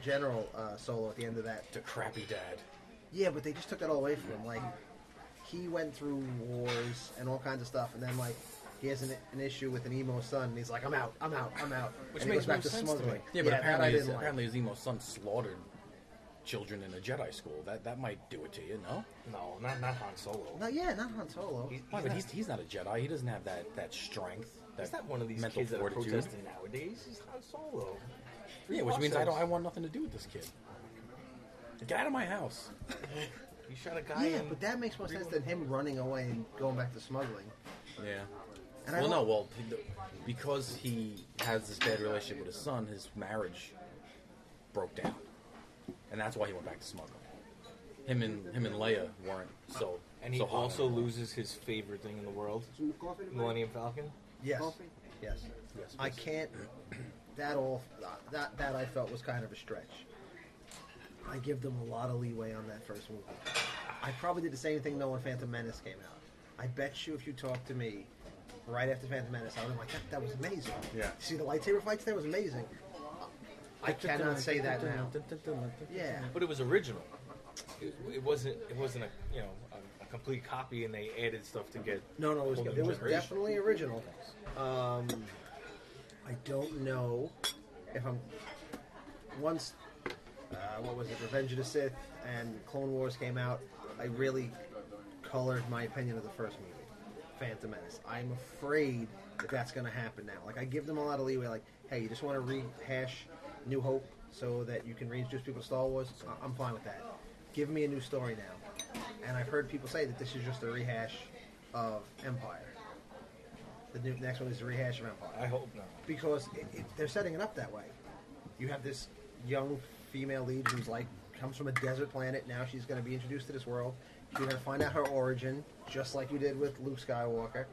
General Solo at the end of that. The crappy dad. Yeah, but they just took that all away from him. Like he went through wars and all kinds of stuff, and then like he has an issue with an emo son, and he's like, I'm out. Which and he makes goes back no to sense to me. smuggling. Yeah, but that I didn't like. apparently his emo son slaughtered children in a Jedi school. That might do it to you, no? No, not Han Solo. Not Han Solo. Why, but he's not a Jedi. He doesn't have that strength. That He's not one of these mental kids that are fortitude. protesting nowadays. He's Han Solo. Yeah, which means I want nothing to do with this kid. Get out of my house. You shot a guy. Yeah, in but that makes more sense than him running away and going back to smuggling. Yeah. And I Well, don't- no, because he has this bad relationship with his son, his marriage broke down, and that's why he went back to smuggling. Him and Leia weren't so. And he so hot also anymore. loses his favorite thing in the world, Millennium Falcon. Yes. Yes. I can't. That I felt was kind of a stretch. I give them a lot of leeway on that first movie. I probably did the same thing though when Phantom Menace came out. I bet you if you talked to me right after Phantom Menace, I would have been like, that was amazing. Yeah. See the lightsaber fights there was amazing. I cannot say that now. Yeah. But it was original. It wasn't a complete copy, and they added stuff to get. No, it was whole new generation. definitely original. I don't know if I'm once, what was it, Revenge of the Sith and Clone Wars came out, I really colored my opinion of the first movie, Phantom Menace. I'm afraid that that's going to happen now. Like, I give them a lot of leeway, like, hey, you just want to rehash New Hope so that you can reintroduce people to Star Wars? I'm fine with that. Give me a new story now. And I've heard people say that this is just a rehash of Empire. The next one is a rehash of Empire. I hope not. Because they're setting it up that way. You have this young female lead who's like, comes from a desert planet. Now she's going to be introduced to this world. You're going to find out her origin, just like you did with Luke Skywalker.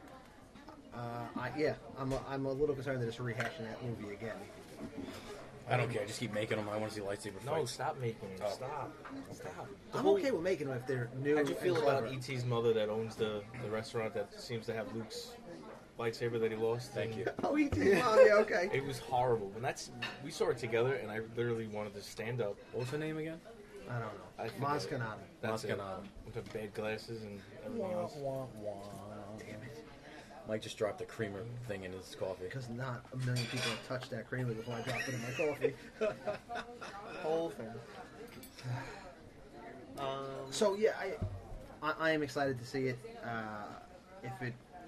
I'm a little concerned that it's rehashing that movie again. I don't care. Just keep making them. I want to see lightsaber fights. No, stop making them. Oh. Stop. I'm okay with making them if they're new. How'd you feel and about clever. E.T.'s mother that owns the restaurant that seems to have Luke's lightsaber that he lost? Thank you. Oh, E.T. Oh, yeah, okay. It was horrible. And we saw it together, and I literally wanted to stand up. What was her name again? I don't know. I forget. Maz Kanata. That's it. Maz Kanata. With the bad glasses and everything else. Damn it. Mike just dropped a creamer thing in his coffee. Because not a million people have touched that creamer before I dropped it in my coffee. Whole thing. So yeah, I am excited to see it.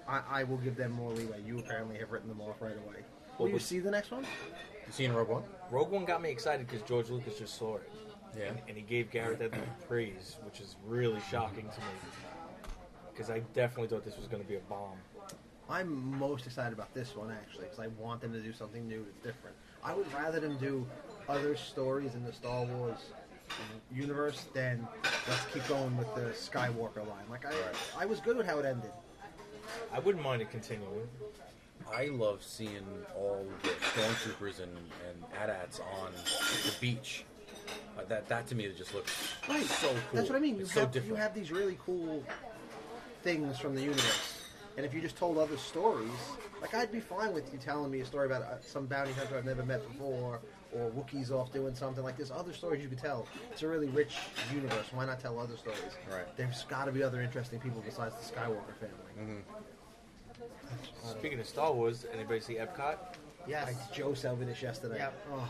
I will give them more leeway. You apparently have written them off right away. Will you see the next one? You seen Rogue One? Rogue One got me excited because George Lucas just saw it. Yeah. And he gave Gareth Edlund praise, which is really shocking to me. Because I definitely thought this was going to be a bomb. I'm most excited about this one, actually, because I want them to do something new that's different. I would rather them do other stories in the Star Wars universe than let's keep going with the Skywalker line. Like, I was good with how it ended. I wouldn't mind it continuing. I love seeing all the stormtroopers and AT-ATs on the beach. That to me, it just looks so cool. That's what I mean. It's You have these really cool things from the universe. And if you just told other stories, like, I'd be fine with you telling me a story about some bounty hunter I've never met before, or Wookiees off doing something like this. Other stories you could tell. It's a really rich universe. Why not tell other stories? Right. There's got to be other interesting people besides the Skywalker family. Speaking of Star Wars, anybody see Epcot? Yes. Joe sent me this yesterday. Yep. Oh.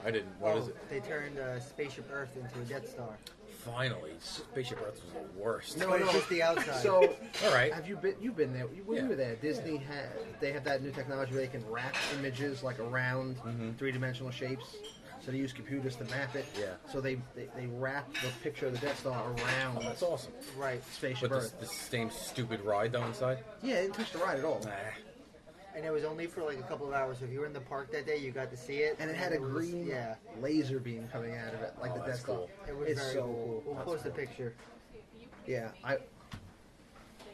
I didn't. What is it? They turned Spaceship Earth into a Death Star. Finally, Spaceship Earth was the worst. No, But it's just the outside. So, all right. Have you been? You've been there. When you were there, Disney they have that new technology where they can wrap images like around three-dimensional shapes. So they use computers to map it. Yeah. So they wrap the picture of the Death Star around. Oh, that's awesome. Right. Spaceship But Earth. the same stupid ride though inside. Yeah, it didn't touch the ride at all. And it was only for like a couple of hours. So if you were in the park that day, you got to see it. And it had a was- green laser beam coming out of it, like the that's Death Star. cool. It was It's very so cool. We'll That's post a cool. picture. Yeah,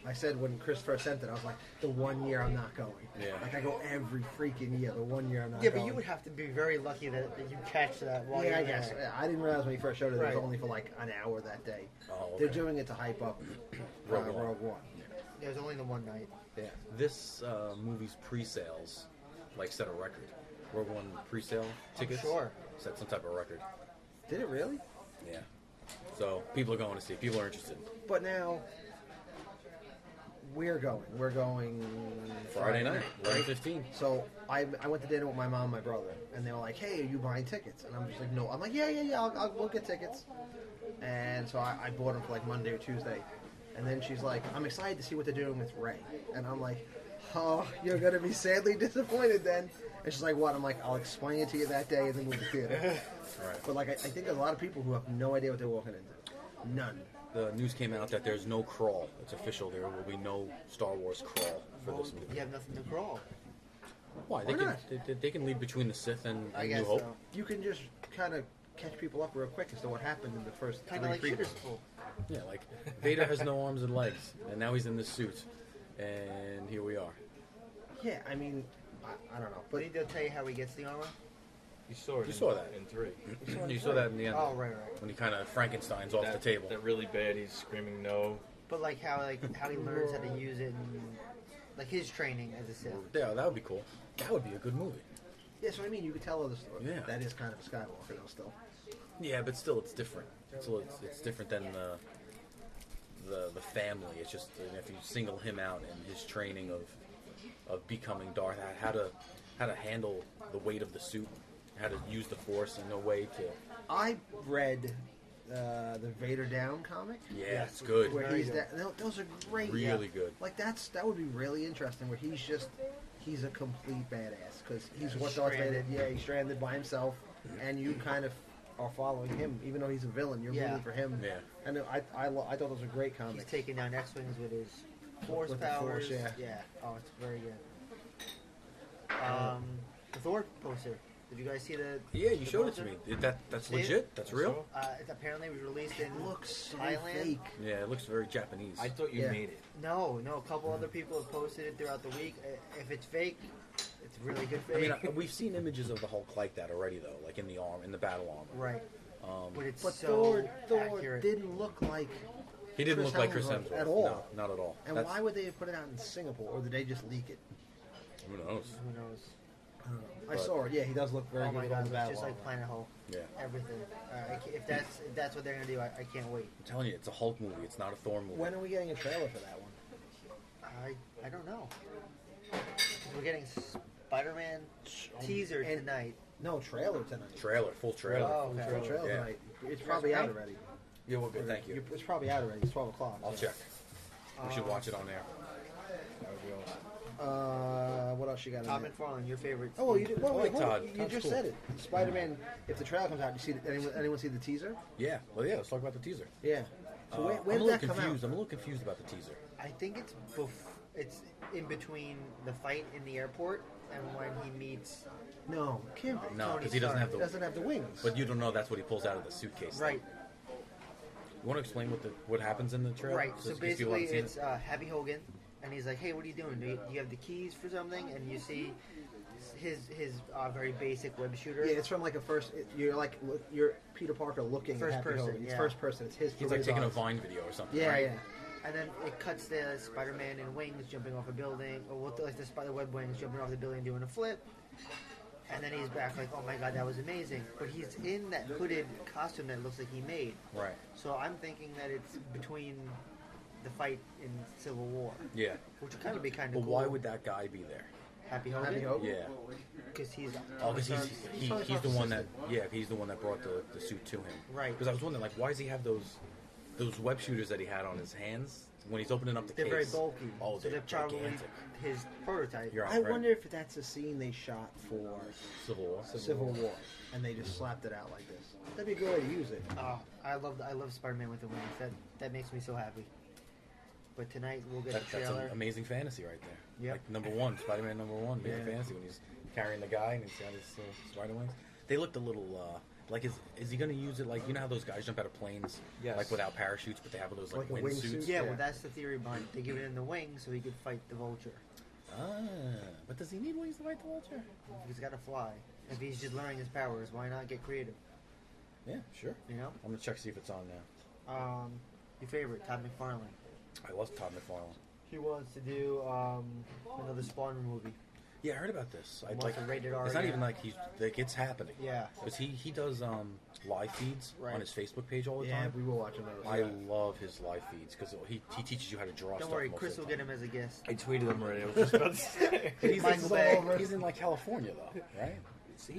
I said when Chris first sent it, I was like, the 1 year I'm not going. Yeah. Like, I go every freaking year. The 1 year I'm not Yeah, going. but you would have to be very lucky that you catch that while Yeah, you're I guess. there. Yeah, I didn't realize when he first showed it, it Right. was only for like an hour that day. Oh, okay. They're doing it to hype up Rogue One. It was only the one night. Yeah. This movie's pre-sales like set a record. Rogue One pre-sale tickets. sure. Set some type of record. Did it really? Yeah. So people are going to see. People are interested. But now, we're going. We're going Friday night, 11:15. So I went to dinner with my mom and my brother, and they were like, "Hey, are you buying tickets?" And I'm just like, "No." I'm like, "Yeah, we'll get tickets." And so I bought them for like Monday or Tuesday. And then she's like, "I'm excited to see what they're doing with Rey." And I'm like, "Oh, you're gonna be sadly disappointed then." And she's like, "What?" I'm like, "I'll explain it to you that day, and then we'll the theater." Right. But like, I think there's a lot of people who have no idea what they're walking into. None. The news came out that there's no crawl. It's official. There will be no Star Wars crawl for this movie. You have nothing to crawl. Why? Why They not? they can lead between the Sith and I New guess Hope. so. You can just kind of catch people up real quick as to what happened in the first Kind of like three Shooter's prequels. School. Yeah, like Vader has no arms and legs, and now he's in this suit, and here we are. Yeah, I mean, I don't know. But But he did tell you how he gets the armor? You saw it. You saw that. in 3. You saw that in the end. Oh, right. When he kind of Frankenstein's off the table. That really bad. He's screaming no. But how he learns how to use it, and like his training as a Sith. Yeah, that would be cool. That would be a good movie. yeah, so I mean, you could tell other stories. Yeah. That is kind of a Skywalker though. Still. Yeah, but still, it's different. It's different than the family. It's just if you single him out and his training of becoming Darth, how to handle the weight of the suit, how to use the Force in a way to. I read the Vader Down comic. Yeah, it's good. Where Very he's good. those are great. Really good. Like that would be really interesting. Where he's a complete badass because he's what Darth Vader. Stranded. Yeah, he's stranded by himself, and you kind of are following him, even though he's a villain. You're rooting for him. Yeah. And I thought those were great comics. He's taking down X-wings with his Force With the powers. Force, yeah. Oh, it's very good. The Thor poster. Did you guys see the? Yeah, you the showed it to poster? me. That's See it? legit. That's real. It apparently was released in looks so Thailand. fake. Yeah, it looks very Japanese. I thought you made it. No, a couple other people have posted it throughout the week. If it's fake, it's really good fake. I mean, we've seen images of the Hulk like that already, though, like in the battle armor. Right. But it's But so Thor accurate. didn't look like. He didn't look like Chris Hemsworth at all. No, not at all. And why would they have put it out in Singapore, or did they just leak it? Who knows? Who knows? I don't know. I saw it. Yeah, he does look very Oh good. my with god, all it's the battle just like armor. Planet Hulk. Yeah. Everything. If that's what they're gonna do, I can't wait. I'm telling you, it's a Hulk movie. It's not a Thor movie. When are we getting a trailer for that one? I don't know. We're getting Spider-Man teaser tonight. No, trailer tonight. Full trailer. Oh, okay. Full trailer Yeah. tonight. It's probably out already. Yeah, well, good. Thank you. It's probably out already. It's 12 o'clock. I'll check. We should watch it on there. What else you got? Todd in there? McFarlane, your favorite. Oh, well, you did. Well, I like wait, Todd. you Todd's just cool. said it. Spider-Man. If the trailer comes out, you see anyone see the teaser? Yeah. Well, yeah. Let's talk about the teaser. Yeah. So when I'm a did little that come confused. out? I'm a little confused about the teaser. I think it's in between the fight in the airport and when he meets. No, can't be. No, Tony because he doesn't Stark. have the. Doesn't have the wings. But you don't know that's what he pulls out of the suitcase. Right. You want to explain what happens in the trailer? Right. So Just in case people basically, haven't seen it's it? Happy Hogan, and he's like, "Hey, what are you doing? Do you have the keys for something?" And you see his very basic web shooter. Yeah, it's from like a first. You're Peter Parker looking First at Happy person, Hogan. It's yeah. first person. It's his. He's through like his taking a eyes. Vine video or something. Yeah, right? yeah. And then it cuts to Spider-Man in wings jumping off a building, or like the spider web wings jumping off the building doing a flip. And then he's back like, oh my god, that was amazing. But he's in that hooded costume that looks like he made. Right. So I'm thinking that it's between the fight in Civil War. Yeah. Which would kind of be kind of But cool. why would that guy be there? Happy Hogan? Happy Hogan? Yeah. Because he's... Oh, because he's Tony the Stark's one that assistant. he's the one that brought the suit to him. Right. Because I was wondering, like, why does he have those web shooters that he had on his hands when he's opening up the They're case? very bulky. Oh, so they're probably gigantic. his prototype. You're I right. wonder if that's a scene they shot for Civil War. Civil War, and they just slapped it out like this. That'd be a good way to use it. Oh, I love Spider-Man with the wings. That makes me so happy. But tonight we'll get the That's trailer. an amazing fantasy right there. Yep. Like number one, Spider-Man number one, amazing fantasy when he's carrying the guy and he's got his spider wings. They looked a little like is he going to use it like you know how those guys jump out of planes like without parachutes, but they have those like Like a wingsuits. Yeah, well, that's the theory behind it. They give it in the wings so he could fight the Vulture. But does he need wings to fight the Vulture? He's got to fly. If he's just learning his powers, why not get creative? Yeah, sure. You know? I'm gonna check see if it's on now. Your favorite, Todd McFarlane. I love Todd McFarlane. He wants to do another Spawn movie. Yeah, I heard about this. Wants a rated R It's not again. even like it's happening. Yeah. Because he does live feeds Right. on his Facebook page all the Yeah, time. we were watching those. I love his live feeds because he teaches you how to draw Don't stuff. worry, most Chris of the will get him as a guest. I tweeted him already. I was just about to say. But he's, Michael Bay. he's in like California though, right?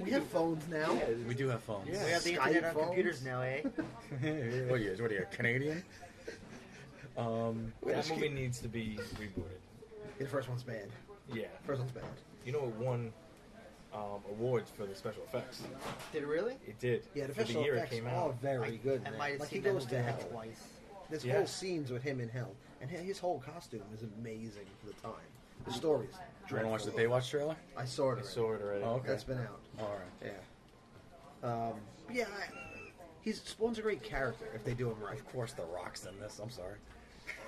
We have phones now. We do have phones. We have the Skype internet on phones. computers now, eh? What are you, Canadian? That movie needs to be rebooted. The first one's bad. Yeah. First one's bad. You know, it won awards for the special effects. Did it really? It did. Yeah, the for the special year it effects came are out. very good. I man. might have Like seen he that goes movie to like hell. twice. There's Yeah. whole scenes with him in hell, and his whole costume is amazing for the time. The story's Do you want dreadful. to watch the Baywatch trailer? I saw it. I Already. saw it already. Oh, okay. That's been out. All right. Yeah. Spawn's a great character if they do him right. Of course, The Rock's in this. I'm sorry.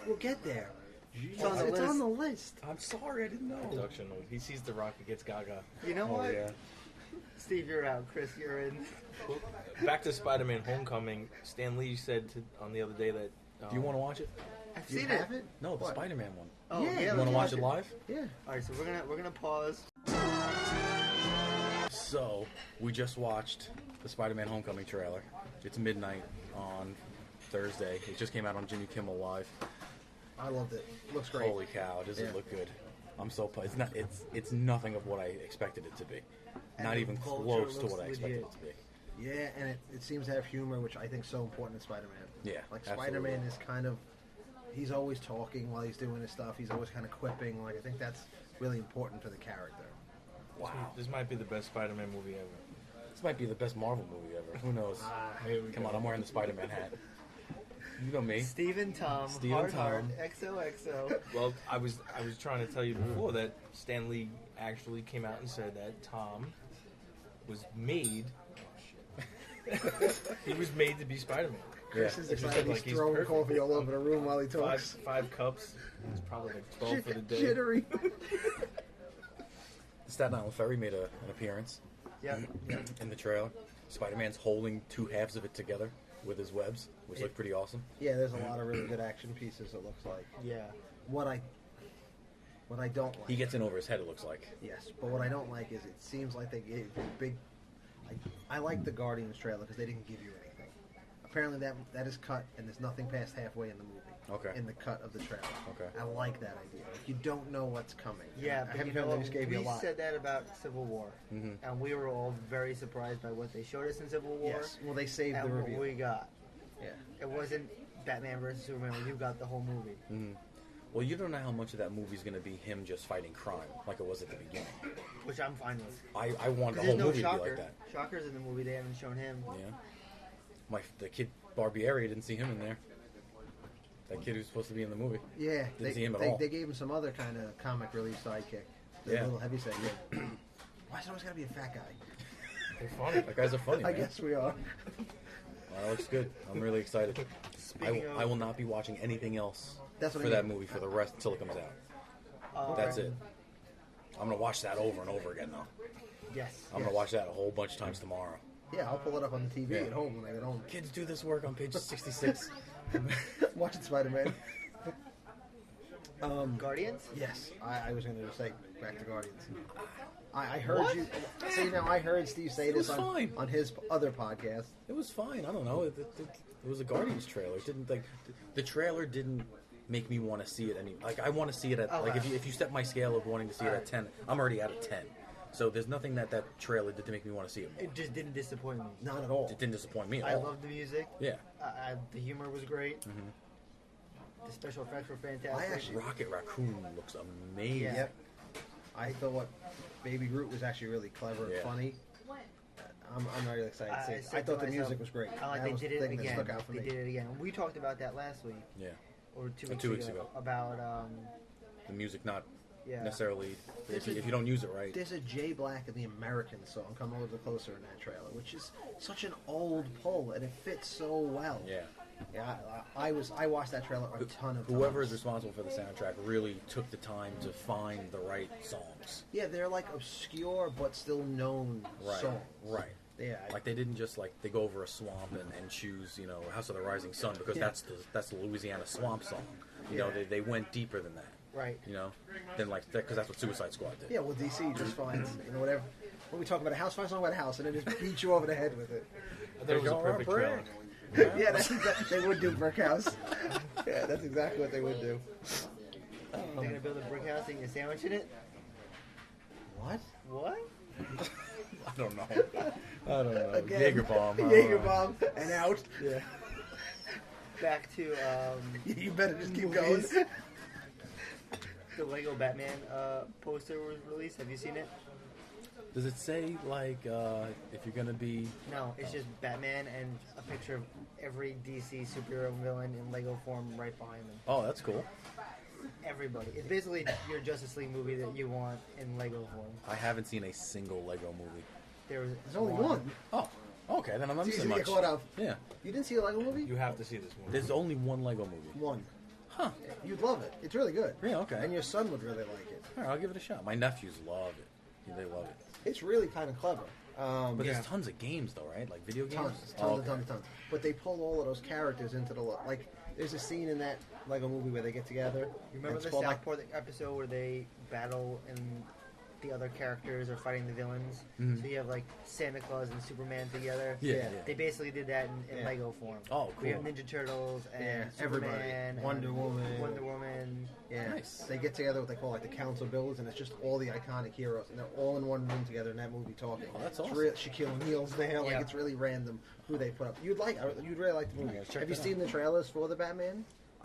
We'll get there. It's on the It's list. on the list. I'm sorry. I didn't know. Production. He sees The Rock, he gets Gaga. You know Oh what? yeah. Steve, you're out. Chris, you're in. Back to Spider-Man: Homecoming. Stan Lee said on the other day that. Do you want to watch it? I've You seen have it. it? No, the What? Spider-Man one. Oh Yeah, yeah. you You let's want to watch it live? Yeah. All right, so we're gonna pause. So we just watched the Spider-Man: Homecoming trailer. It's midnight on Thursday. It just came out on Jimmy Kimmel Live. I loved it. Looks great. Holy cow! Does Yeah. it look good? I'm so it's not. It's nothing of what I expected it to be. not the even Vulture close to looks what I expected legit. it to be. Yeah, and it seems to have humor, which I think is so important in Spider-Man. Yeah, like absolutely. Spider-Man is kind of, he's always talking while he's doing his stuff. He's always kind of quipping. Like I think that's really important for the character. Wow. This might be the best Spider-Man movie ever. This might be the best Marvel movie ever. Who knows? Come on, I'm wearing the Spider-Man hat. You know me. Stephen Tom, Stephen Hard Tom. Heart, XOXO. Well, I was trying to tell you before that Stan Lee actually came out and said that Tom was made. He was made to be Spider-Man. Chris is It's just excited. He's like throwing perfect. coffee all over the room while he talks. Five cups. It's probably like 12 for the day. Jittery. The Staten Island Ferry made an appearance. Yeah. In the trailer, Spider-Man's holding two halves of it together with his webs, which look pretty awesome. Yeah, there's a lot of really good action pieces. It looks like. Yeah. What I don't like. He gets in over his head. It looks like. Yes, but what I don't like is it seems like they gave you big. I like the Guardians trailer because they didn't give you anything. Apparently that is cut and there's nothing past halfway in the movie. Okay. In the cut of the trailer. Okay. I like that idea. Like you don't know what's coming. Yeah, I but haven't you know heard they what? just gave you a We lot. said that about Civil War, and we were all very surprised by what they showed us in Civil War. Yes. Well, they saved and the what reveal. we got. Yeah. It wasn't Batman versus Superman. You got the whole movie. Well, you don't know how much of that movie is going to be him just fighting crime, like it was at the beginning. Which I'm fine with. I want the 'Cause whole there's no movie Shocker. to be like that. Shocker's in the movie. They haven't shown him. Yeah. The kid Barbieri didn't see him in there. That kid who's supposed to be in the movie. Yeah, Didn't see him at all. They gave him some other kind of comic relief sidekick. The Yeah. little heavy sidekick. Why is it always got to be a fat guy? They're funny. That guy's a funny I man. guess we are. Well, that looks good. I'm really excited. Speaking of- I will not be watching anything else That's what for I that mean. movie for the rest until it comes out. That's it. I'm gonna watch that over and over again, though. Yes. I'm gonna watch that a whole bunch of times tomorrow. Yeah, I'll pull it up on the TV Yeah. at home when I get home. Kids do this work on page 66. Watching Spider-Man. Guardians? Yes, I was going to say back to Guardians. I heard you. See, now I heard Steve say this was fine. on his other podcast. It was fine. I don't know. It was a Guardians trailer. It didn't like the trailer didn't make me want to see it any. Like I want to see it at like if you step my scale of wanting to see it at 10, I'm already at a 10. So there's nothing that trailer did to make me want to see it more. It just didn't disappoint me. Not at all. It didn't disappoint me at I all. loved the music. Yeah. The humor was great. The special effects were fantastic. Rocket Raccoon looks amazing. Yeah. Yep. I thought Baby Groot was actually really clever and Yeah. funny. I'm really excited to see it. said I to thought the myself, music was great. I like That they was did the it thing that again. stuck out for They me. did it again. We talked about that last week. Yeah. Or 2 Or weeks, 2 weeks ago. About The music not Yeah. necessarily There's if you don't use it right. There's a Jay Black and the American song come a little closer in that trailer, which is such an old pull and it fits so well. Yeah. Yeah, I watched that trailer a ton of times. Whoever is responsible for the soundtrack really took the time to find the right songs. Yeah, they're like obscure but still known Right. songs. Right. Yeah. Like they didn't just like they go over a swamp and choose House of the Rising Sun because Yeah. that's the Louisiana swamp song. You know Yeah. they went deeper than that. Right. Than like because that's what Suicide Squad did. Yeah, well, DC just finds, whatever. When we talk about a house, find a song about a house, and then just beat you over the head with it. I thought it was a perfect trailer. Yeah, that's exactly, they would do Brick House. Yeah, that's exactly what they would do. They're gonna build a brick house and you sandwich in it. What? What? I don't know. I don't know. Again, Jaeger bomb. Jaeger bomb, and out. Yeah. Back to You better just keep movies. going. The Lego Batman poster was released. Have you seen it? Does it say like if you're gonna be? No, it's just Batman and a picture of every DC superhero villain in Lego form right behind them. Oh, that's cool. Everybody. It's basically your Justice League movie that you want in Lego form. I haven't seen a single Lego movie. There's only one. Oh, okay. Then I'm not It's easy missing to much. get caught up. Yeah. You didn't see a Lego movie? You have to see this movie. There's only one Lego movie. One. Huh. You'd love it. It's really good. Yeah. Okay. And your son would really like it. All right, I'll give it a shot. My nephews love it. They love it. It's really kind of clever. But there's tons of games though, right? Like video games. Tons. But they pull all of those characters into the like. There's a scene in that Lego movie where they get together. You remember It's the called, like, Southport episode where they battle and the other characters are fighting the villains? Mhm. So you have like Santa Claus and Superman together. Yeah. They basically did that in Yeah. Lego form. Oh, We have cool. Ninja Turtles and Yeah, everybody. Superman, and Wonder Woman. Wonder Woman. Yeah. Nice. Nice. They get together what they call like the Council of Builders, and it's just all the iconic heroes, and they're all in one room together in that movie talking. Oh, that's It's awesome. Shaquille O'Neal's there. Like it's really random who they put up. You'd really like the movie. Yeah, check Have you that seen out. the trailers for the Batman?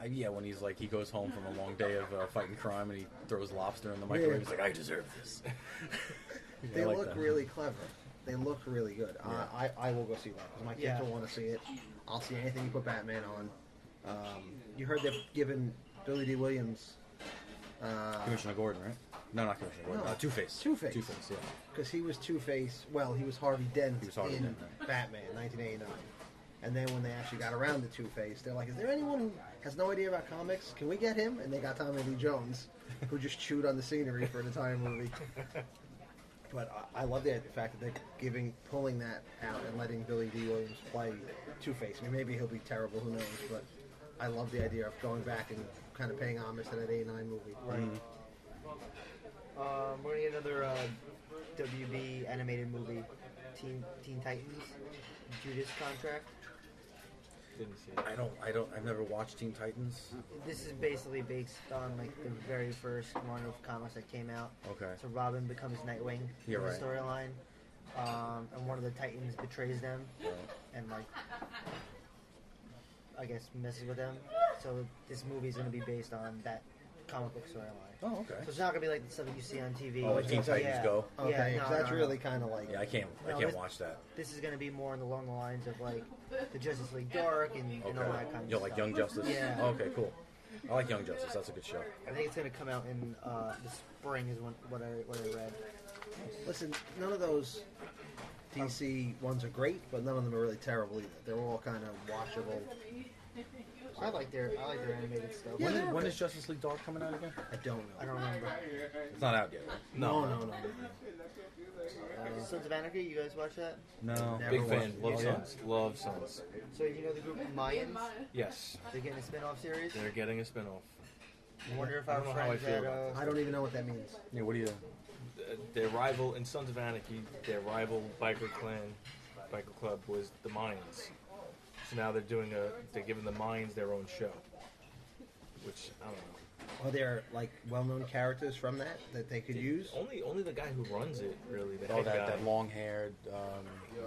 Yeah, when he's like, he goes home from a long day of fighting crime and he throws lobster in the microwave. He's like, I deserve this. They I like look that. really clever. They look really good. Yeah. I will go see that because my kids will want to see it. I'll see anything you put Batman on. You heard they're giving Billy D. Williams. Commissioner Gordon, right? No, not Commissioner Gordon. No. Two-Face. Two-Face. Two-Face, yeah. Because he was Two-Face. Well, he was Harvey Dent He was Harvey in Dent, right. Batman, 1989. And then when they actually got around to Two-Face, they're like, is there anyone who has no idea about comics? Can we get him? And they got Tommy Lee Jones, who just chewed on the scenery for an entire movie. But I love the fact that they're pulling that out and letting Billy D. Williams play Two-Face. I mean, maybe he'll be terrible, who knows? But I love the idea of going back and kind of paying homage to that 89 movie. Right. We're gonna get another WB animated movie, Teen Titans, Judas Contract. Didn't see it. I've never watched Teen Titans. This is basically based on like the very first run of comics that came out. Okay. So Robin becomes Nightwing Yeah, in the right. storyline, and one of the Titans betrays them, and like I guess messes with them. So this movie is going to be based on that comic book storyline. Oh, okay. So it's not going to be like the stuff that you see on TV. Oh, like Teen Titans Go? Okay, no, that's no, really no. kind of like... Yeah, I can't this- watch that. This is going to be more along the lines of like the Justice League Dark and all that kind of Yo, stuff. like Young Justice? Yeah. Oh, okay, cool. I like Young Justice. That's a good show. I think it's going to come out in the spring is what I read. Listen, none of those DC ones are great, but none of them are really terrible either. They're all kind of washable. I like their animated stuff. Yeah, When is Justice League Dark coming out again? I don't know. I don't remember. It's not out yet, right? No. Sons of Anarchy, you guys watch that? No. Never Big fan. watched Love it. Sons. Love Sons. So you know the group Mayans? Yes. They're getting a spin-off series. They're getting a spinoff. I wonder if I our don't know how I friends feel at about I don't even know what that means. Yeah, what do you... Their rival in Sons of Anarchy, their rival biker club was the Mayans. So now they're giving the Mayans their own show. Which, I don't know. Are there like well-known characters from that they could use? Only the guy who runs it, really. The Oh, head guy. that long-haired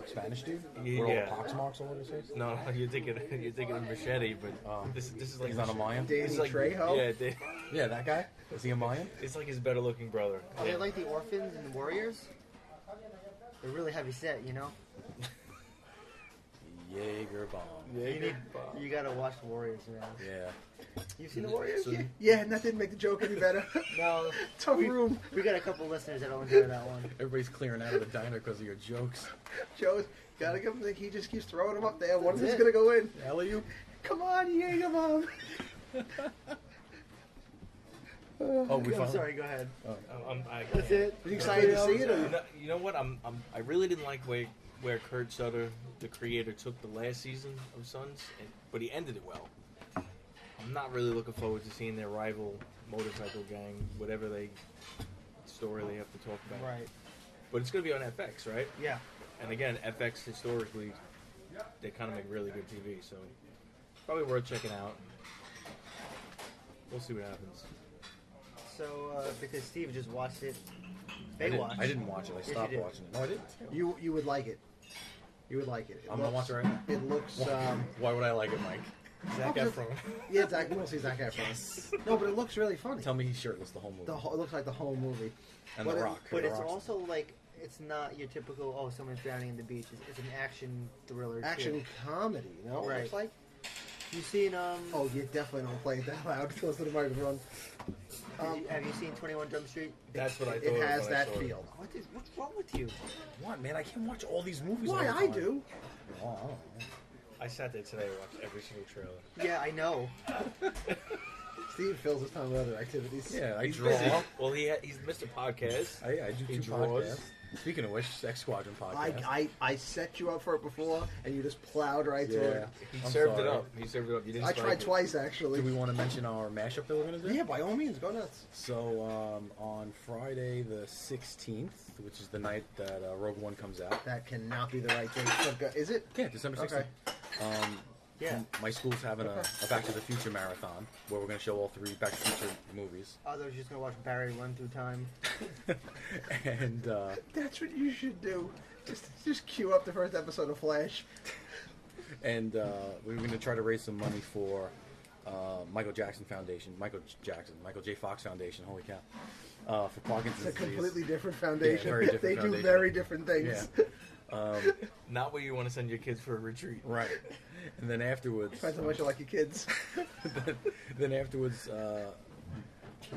Spanish dude? Yeah. With all the pox marks all over his face? No, you're thinking of Machete, but this is like He's not a Mayan? This is Danny Trejo? Yeah, Yeah, that guy? Is he a Mayan? it's like his better-looking brother. Are they like the Orphans and the Warriors? They're really heavy set, you know. Jaeger bomb. You gotta watch the Warriors, man. Yeah. You've seen the Warriors? Yeah, and that didn't make the joke any better. No. Tough room. We got a couple listeners that'll enjoy that one. Everybody's clearing out of the diner because of your jokes. Joe, gotta give him. He just keeps throwing them up there. One of That's them's it. gonna go in. Alley-oop? Come on, Jaeger bomb. Oh, we I'm found sorry. Go ahead. That's it. Are you excited to see it? Or? You know what? I really didn't like where Kurt Sutter, the creator, took the last season of Sons, but he ended it well. I'm not really looking forward to seeing their rival motorcycle gang, whatever story they have to talk about. Right. But it's going to be on FX, right? Yeah. And again, FX historically, they kind of make really good TV, so probably worth checking out. We'll see what happens. So, because Steve just watched it, I didn't watch it. I Yes, stopped you did. watching it. No, I didn't. You would like it. You would like it. I'm gonna watch it right now. It looks. Why would I like it, Mike? Zac Efron. Yeah, Zach. You won't see Zac Efron. No, but it looks really funny. Tell me he's shirtless the whole movie. It looks like the whole movie. And But The it- Rock. But The it's Rock's- also like it's not your typical someone's drowning in the beach. It's an action thriller. Action too. comedy. You know, Right. It looks like. You seen Oh, you definitely don't play it that loud close to the microphone. have you seen 21 Jump Street? That's what I thought. It has when I that saw it. feel. What's wrong with you? What, man? I can't watch all these movies. Why? all the I time. do. Oh, I don't know. I sat there today and watched every single trailer. Yeah, I know. Steve fills his time with other activities. Yeah, I He's draw. busy. Well, he's Mr. Podcast. I do He two draws. podcasts. Speaking of which, Sex Squadron podcast. I set you up for it before, and you just plowed right through Yeah. it. He I'm served it sorry. up. He served it up. You didn't I strike tried it. twice, actually. Do we want to mention our mashup that we're going to do? Yeah, by all means, go nuts. So on Friday the 16th, which is the night that Rogue One comes out. That cannot be the right date. So is it? Yeah, December 16th. Okay. Yeah. My school's having a Back to the Future marathon where we're going to show all 3 Back to the Future movies. I was just gonna watch Barry run through time. And That's what you should do. Just cue up the first episode of Flash. and we're going to try to raise some money for Michael Jackson Foundation. Michael J. Fox Foundation. Holy cow! For Parkinson's It's a disease. completely different foundation. Yeah, very different they do foundation. very different things. Yeah. Not where you want to send your kids for a retreat. Right. And then afterwards, Depends how much you like your kids. then afterwards,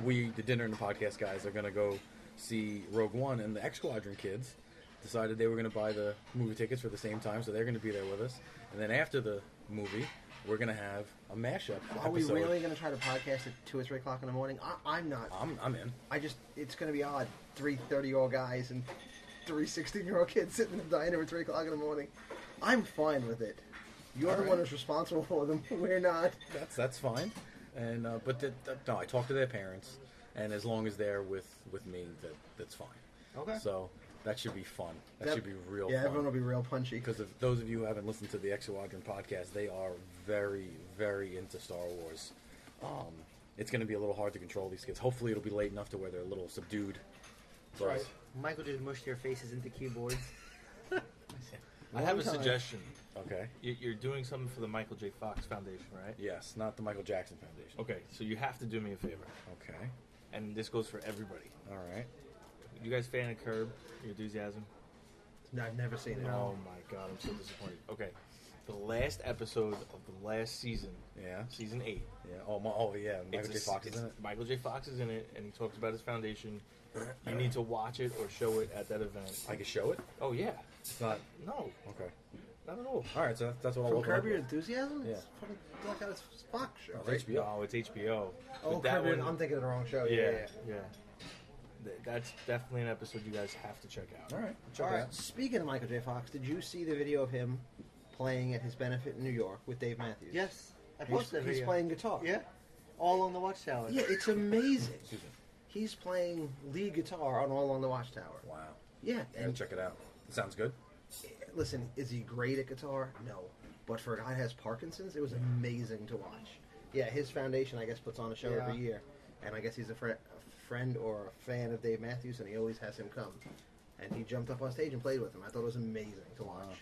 we, the Dinner and the Podcast guys, are going to go see Rogue One, and the X Squadron kids decided they were going to buy the movie tickets for the same time, so they're going to be there with us. And then after the movie, we're going to have a mashup Are we episode. really going to try to podcast at 2 or 3 o'clock in the morning? I'm not. I'm in. It's going to be odd. 3 30-year-old guys and 3 16-year-old kids sitting in the diner at 3 o'clock in the morning. I'm fine with it. You're the one who's responsible for them. We're not. That's fine. And but no, I talked to their parents, and as long as they're with me, that's fine. Okay. So that should be fun. That should be real fun. Yeah, everyone will be real punchy. Because if those of you who haven't listened to the X Squadron podcast, they are very, very into Star Wars. It's going to be a little hard to control these kids. Hopefully it'll be late enough to where they're a little subdued. That's right. Michael just mushed your faces into keyboards. I have a suggestion. Okay. You're doing something for the Michael J. Fox Foundation, right? Yes, not the Michael Jackson Foundation. Okay, so you have to do me a favor. Okay. And this goes for everybody. All right. You guys fan of Curb Your Enthusiasm? No, I've never seen it. Oh my god, I'm so disappointed. Okay, the last episode of the last season. Yeah. Season 8. Yeah. Yeah. Michael J. Fox is in it. Michael J. Fox is in it, and he talks about his foundation. You need to watch it or show it at that event. I can show it? Oh yeah. It's not. No. Okay. Not at all. All right, so that's what I'll From look Curb up Your with. Enthusiasm? Yeah. It's fucking like a Fox show. Oh, it's HBO. No, it's HBO. Oh, But that Curb Your- one- I'm thinking of the wrong show. Yeah, Yeah. That's definitely an episode you guys have to check out. All right. All right. Speaking of Michael J. Fox, did you see the video of him playing at his benefit in New York with Dave Matthews? Yes, I He's, posted that he's video. playing guitar. Yeah, all on the Watchtower. Yeah, it's amazing. He's playing lead guitar on All Along the Watchtower. Wow. Yeah, I gotta check it out. It sounds good. Listen, is he great at guitar? No. But for a guy who has Parkinson's, it was amazing to watch. Yeah, his foundation, I guess, puts on a show Yeah. every year. And I guess he's a friend or a fan of Dave Matthews, and he always has him come. And he jumped up on stage and played with him. I thought it was amazing to watch.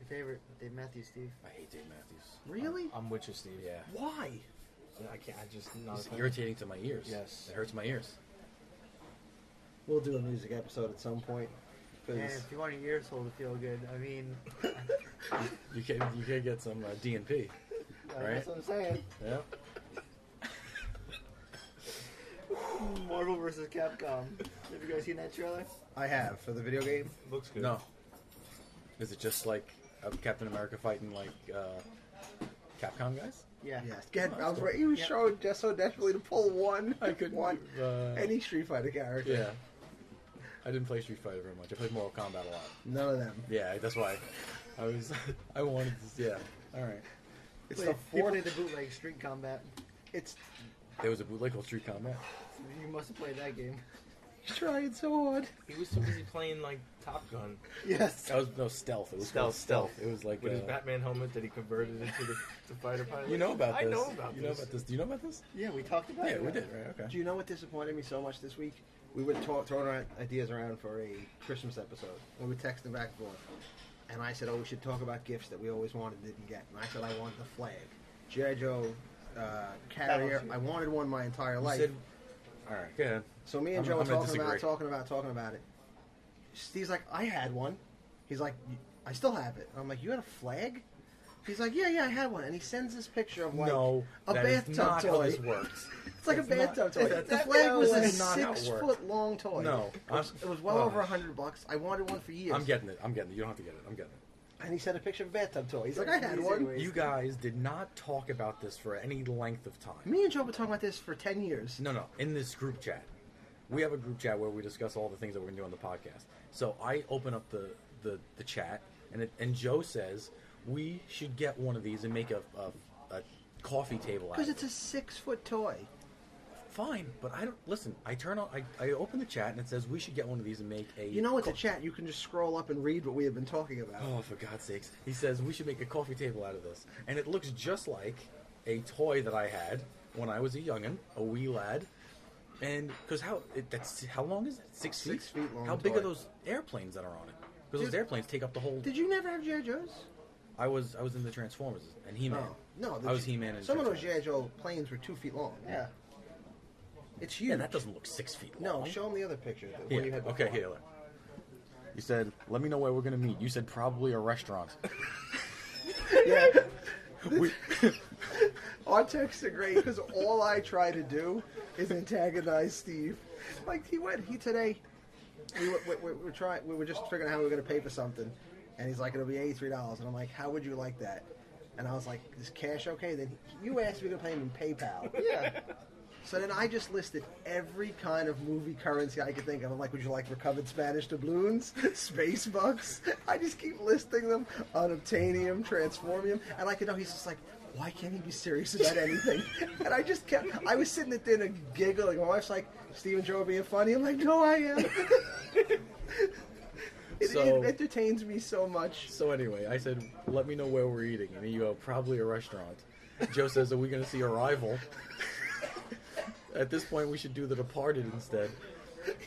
Your favorite, Dave Matthews, Steve? I hate Dave Matthews. Really? I'm with you, Steve. Yeah. Why? I can't. I just not. It's a fan. irritating to my ears. Yes. It hurts my ears. We'll do a music episode at some point. 'cause- And if you want your ears hole to feel good, I mean, You can get some DNP, right? that's what I'm saying. Yeah. Marvel vs. Capcom. Have you guys seen that trailer? I have, for the video game. Looks good. No. Is it just like Captain America fighting like Capcom guys? Yeah. Yes. I was right. He was showing just so desperately to pull one. I couldn't. One. Any Street Fighter character. Yeah. I didn't play Street Fighter very much. I played Mortal Kombat a lot. None of them. Yeah, that's why. I wanted to. Yeah. All right. It's Wait, the he fourth. played the bootleg Street Combat. It's. There was a bootleg called Street Combat. You must have played that game. He's trying so hard. He was too busy playing like Top Gun. Yes. That was no stealth. It was called Stealth. It was like with his Batman helmet that he converted into the fighter pilot. You know about this. I know about You this. know about this. Do you know about this? Yeah, we talked about Yeah, it. we did. Right. Okay. Do you know what disappointed me so much this week? We were throwing our ideas around for a Christmas episode. We were texting back and forth. And I said, we should talk about gifts that we always wanted and didn't get. And I said, I want the flag. G.I. Joe carrier. I wanted one my entire life. said- All right. Go ahead. So me and I'm Joe were gonna talking disagree. talking about it. Steve's like, I had one. He's like, I still have it. I'm like, you had a flag? He's like, yeah, I had one. And he sends this picture of like No, a that is bathtub not toy. how this works. It's like a That's bathtub not- toy. that- The that- flag was a that is not how it 6 works. foot long toy. No, it was well over $100. I wanted one for years. I'm getting it. You don't have to get it. I'm getting it. And he sent a picture of a bathtub toy. He's like, I had one. You guys did not talk about this for any length of time. Me and Joe were talking about this for 10 years. No. In this group chat, we have a group chat where we discuss all the things that we're going to do on the podcast. So I open up the chat, and Joe says we should get one of these and make a coffee table out Because of it. it's a 6 foot toy. Fine, but I don't listen. I turn on. I open the chat and it says we should get one of these and make a. You know, it's a chat. You can just scroll up and read what we have been talking about. Oh, for God's sakes! He says we should make a coffee table out of this, and it looks just like a toy that I had when I was a youngin, a wee lad. And because how long is it? 6 feet. 6 feet long. How big toy. are those airplanes that are on it? Because those airplanes take up the whole. Did you never have G.I. Joes? I was in the Transformers and He-Man. Oh, no, I was He-Man. And some of those Transformers. G.I. Joe planes were 2 feet long. Yeah. It's huge. Yeah, that doesn't look 6 feet long. No, show them the other picture. The Yeah. one you had Okay, before. here. Look. You said, "Let me know where we're gonna meet." You said probably a restaurant. Yeah. We- Our texts are great because all I try to do is antagonize Steve. Like he today. We were just figuring out how we were going to pay for something, and he's like, "It'll be $83." And I'm like, "How would you like that?" And I was like, "Is cash okay?" Then you asked me to pay him in PayPal. Yeah. So then I just listed every kind of movie currency I could think of. I'm like, would you like recovered Spanish doubloons, space bucks? I just keep listing them. Unobtainium, transformium. And I could know he's just like, why can't he be serious about anything? And I just kept, I was sitting at dinner giggling. My wife's like, Steve and Joe are being funny. I'm like, no, I am. It entertains me so much. So anyway, I said, "Let me know where we're eating," and you go, "Probably a restaurant." Joe says, "Are we going to see Arrival?" At this point, we should do The Departed instead.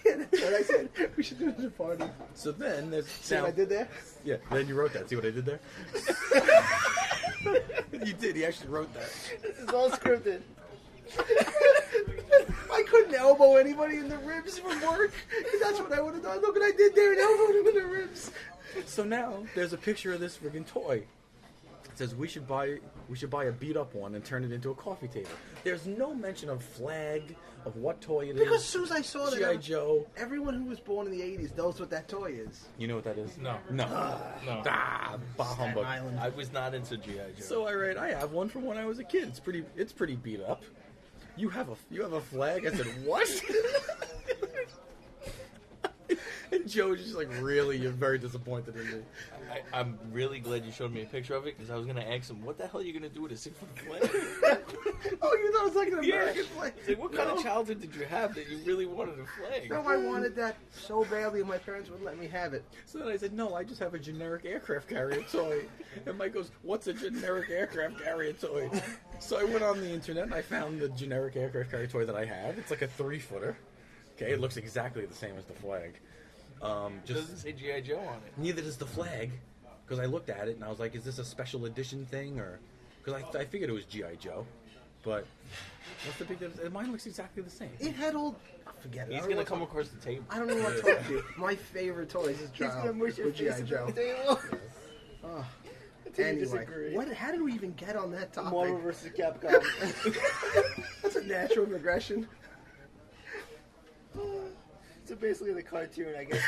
Yeah, that's what I said. We should do the party. So then there's. See what I did there? Yeah, then you wrote that. See what I did there? You did. He actually wrote that. This is all scripted. I couldn't elbow anybody in the ribs from work. That's what I would have done. Look what I did there and elbowed him in the ribs. So now there's a picture of this friggin' toy. It says we should buy a beat up one and turn it into a coffee table. There's no mention of flag, of what toy it is. Because as soon as I saw that, G.I. Joe. Everyone who was born in the 80s knows what that toy is. You know what that is? No. No. No. Bah humbug. Island. I was not into G.I. Joe. So I have one from when I was a kid. It's pretty beat up. You have a flag? I said, what? And Joe was just like, really? You're very disappointed in me. I'm really glad you showed me a picture of it because I was going to ask him, what the hell are you going to do with a 6-foot flag? Oh, you thought it was like an American flag? Like, what kind of childhood did you have that you really wanted a flag? No, I wanted that so badly, and my parents wouldn't let me have it. So then I said, no, I just have a generic aircraft carrier toy. And Mike goes, what's a generic aircraft carrier toy? So I went on the internet and I found the generic aircraft carrier toy that I have. It's like a 3-footer. Okay, it looks exactly the same as the flag. It doesn't say G.I. Joe on it. Neither does the flag, because I looked at it and I was like, is this a special edition thing? Or because I figured it was G.I. Joe. But what's the big difference? Mine looks exactly the same. It had old... Forget it. He's going to come across the table. I don't know what to talk to. My favorite toys is child with G.I. Joe. Oh. Anyway, how did we even get on that topic? Marvel vs. Capcom. That's a natural progression. So basically, the cartoon, I guess.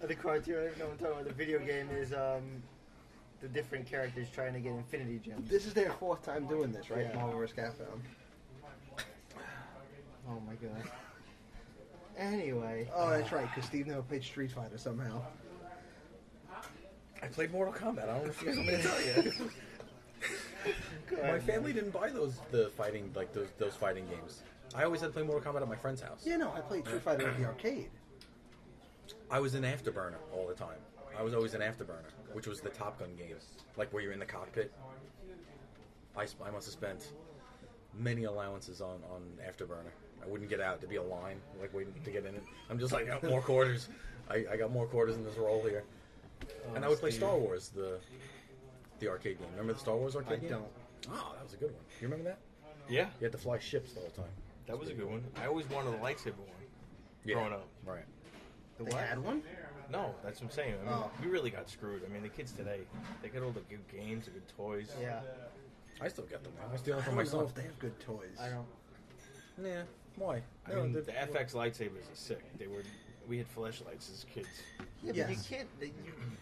The cartoon, I don't know what I'm talking about. The video game is the different characters trying to get Infinity Gems. This is their 4th time doing this, right? Yeah. Marvel vs. Capcom. Oh my god. Anyway. Oh, that's right, because Steve never played Street Fighter somehow. I played Mortal Kombat. I don't know if you guys want me to tell you. My family didn't buy those fighting games. I always had to play Mortal Kombat at my friend's house. Yeah, no, I played Street Fighter at the arcade. I was in Afterburner all the time. I was always in Afterburner, which was the Top Gun game, like where you're in the cockpit. I must have spent many allowances on Afterburner. I wouldn't get out. To be a line, like waiting to get in it. I'm just like, more quarters. I got more quarters in this roll here. And I would play Star Wars, the arcade game. Remember the Star Wars arcade game? I don't. Oh, that was a good one. You remember that? Yeah. You had to fly ships the whole time. That was a good one. I always wanted a lightsaber one growing up. Right. They had one? No, that's what I'm saying. I mean, we really got screwed. I mean, the kids today, they get all the good games, the good toys. Yeah. I still get them. I steal them I from don't my know son. if they have good toys. I don't. Yeah. Why? I mean, the FX lightsabers are sick. We had flashlights as kids. Yeah, but you can't. You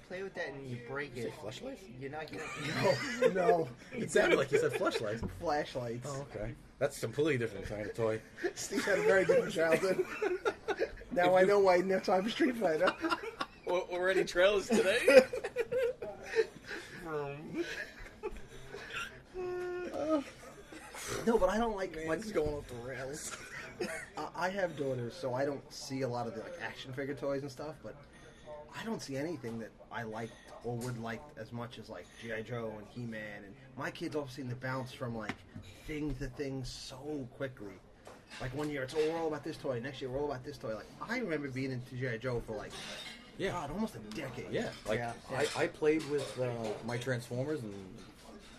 play with that and you break You it. say flashlights? You're not gonna. No. It sounded like you said flashlights. Flashlights. Oh, okay. That's completely different kind of toy. Steve had a very different childhood. Now I know why he didn't have time for Street Fighter. Already trailers today. No, but I don't like. It's going off the rails. I have daughters, so I don't see a lot of the like action figure toys and stuff. But I don't see anything that I liked or would like as much as like G.I. Joe and He-Man. And my kids all seem to bounce from like thing to thing so quickly. Like one year it's we're all about this toy, next year we're all about this toy. Like I remember being into G.I. Joe for like God, almost a decade. Yeah, like I played with my Transformers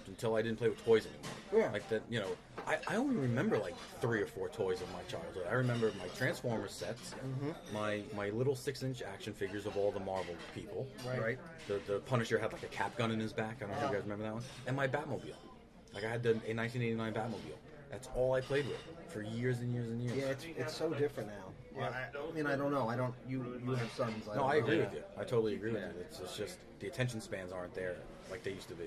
until I didn't play with toys anymore. Yeah. Like that, you know, I only remember like 3 or 4 toys of my childhood. I remember my Transformers sets, my little 6-inch action figures of all the Marvel people. Right. The Punisher had like a cap gun in his back. I don't know if you guys remember that one. And my Batmobile. Like I had a 1989 Batmobile. That's all I played with for years and years and years. Yeah, it's so different now. Yeah. I mean, I don't know. You have sons. I agree with you. I totally agree with you. It's just the attention spans aren't there like they used to be.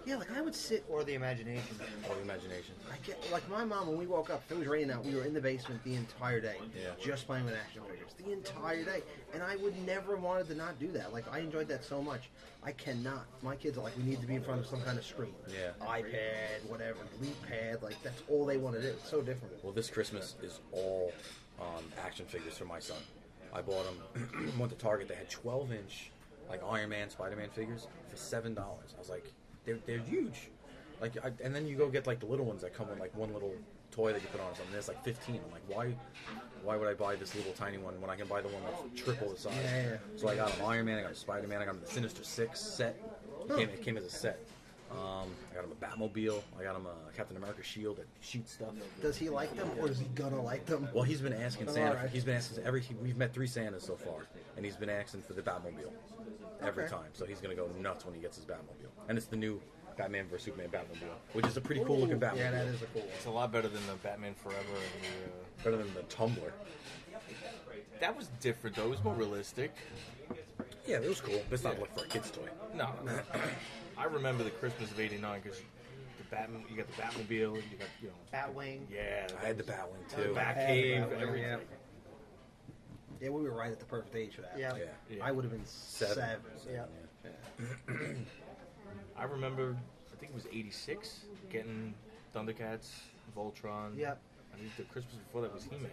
Yeah, like I would sit. Or the imagination. Or the imagination. I get like my mom when we woke up. If it was raining out, we were in the basement the entire day, Yeah. just playing with action figures the entire day. And I would never wanted to not do that. Like I enjoyed that so much. I cannot. My kids are like, we need to be in front of some kind of screen. Yeah. iPad, whatever, delete pad. Like that's all they want to do. It's so different. Well, this Christmas is all action figures for my son. I bought them. Went to Target. They had 12-inch like Iron Man, Spider-Man figures for $7. I was like, they're huge. Like, and then you go get like the little ones that come with like one little toy that you put on or something. There's like 15. I'm like, why would I buy this little tiny one when I can buy the one that's triple the size? Yeah. So I got him Iron Man, I got him Spider-Man, I got him the Sinister Six set. It came as a set. I got him a Batmobile. I got him a Captain America shield that shoots stuff. Does he like them, or is he gonna like them? Well, he's been asking Santa. Right. He's been asking we've met 3 Santas so far, and he's been asking for the Batmobile every Okay. time. So he's gonna go nuts when he gets his Batmobile, and it's the new Batman vs Superman Batmobile, which is a pretty cool looking Batmobile. Yeah, that is a cool one. It's a lot better than the Batman Forever and the. Better than the Tumbler. That was different though. It was more realistic. Yeah, it was cool, but it's not like for a kid's toy. No. I remember the Christmas of '89 because you got the Batmobile, you got Batwing. Yeah, I had the Batwing too. Batcave, Batwing, everything. Yeah, we were right at the perfect age for that. Yeah. Yeah. I would have been 7. Yeah. I remember, I think it was '86, getting Thundercats, Voltron. Yep. I think the Christmas before that was He-Man.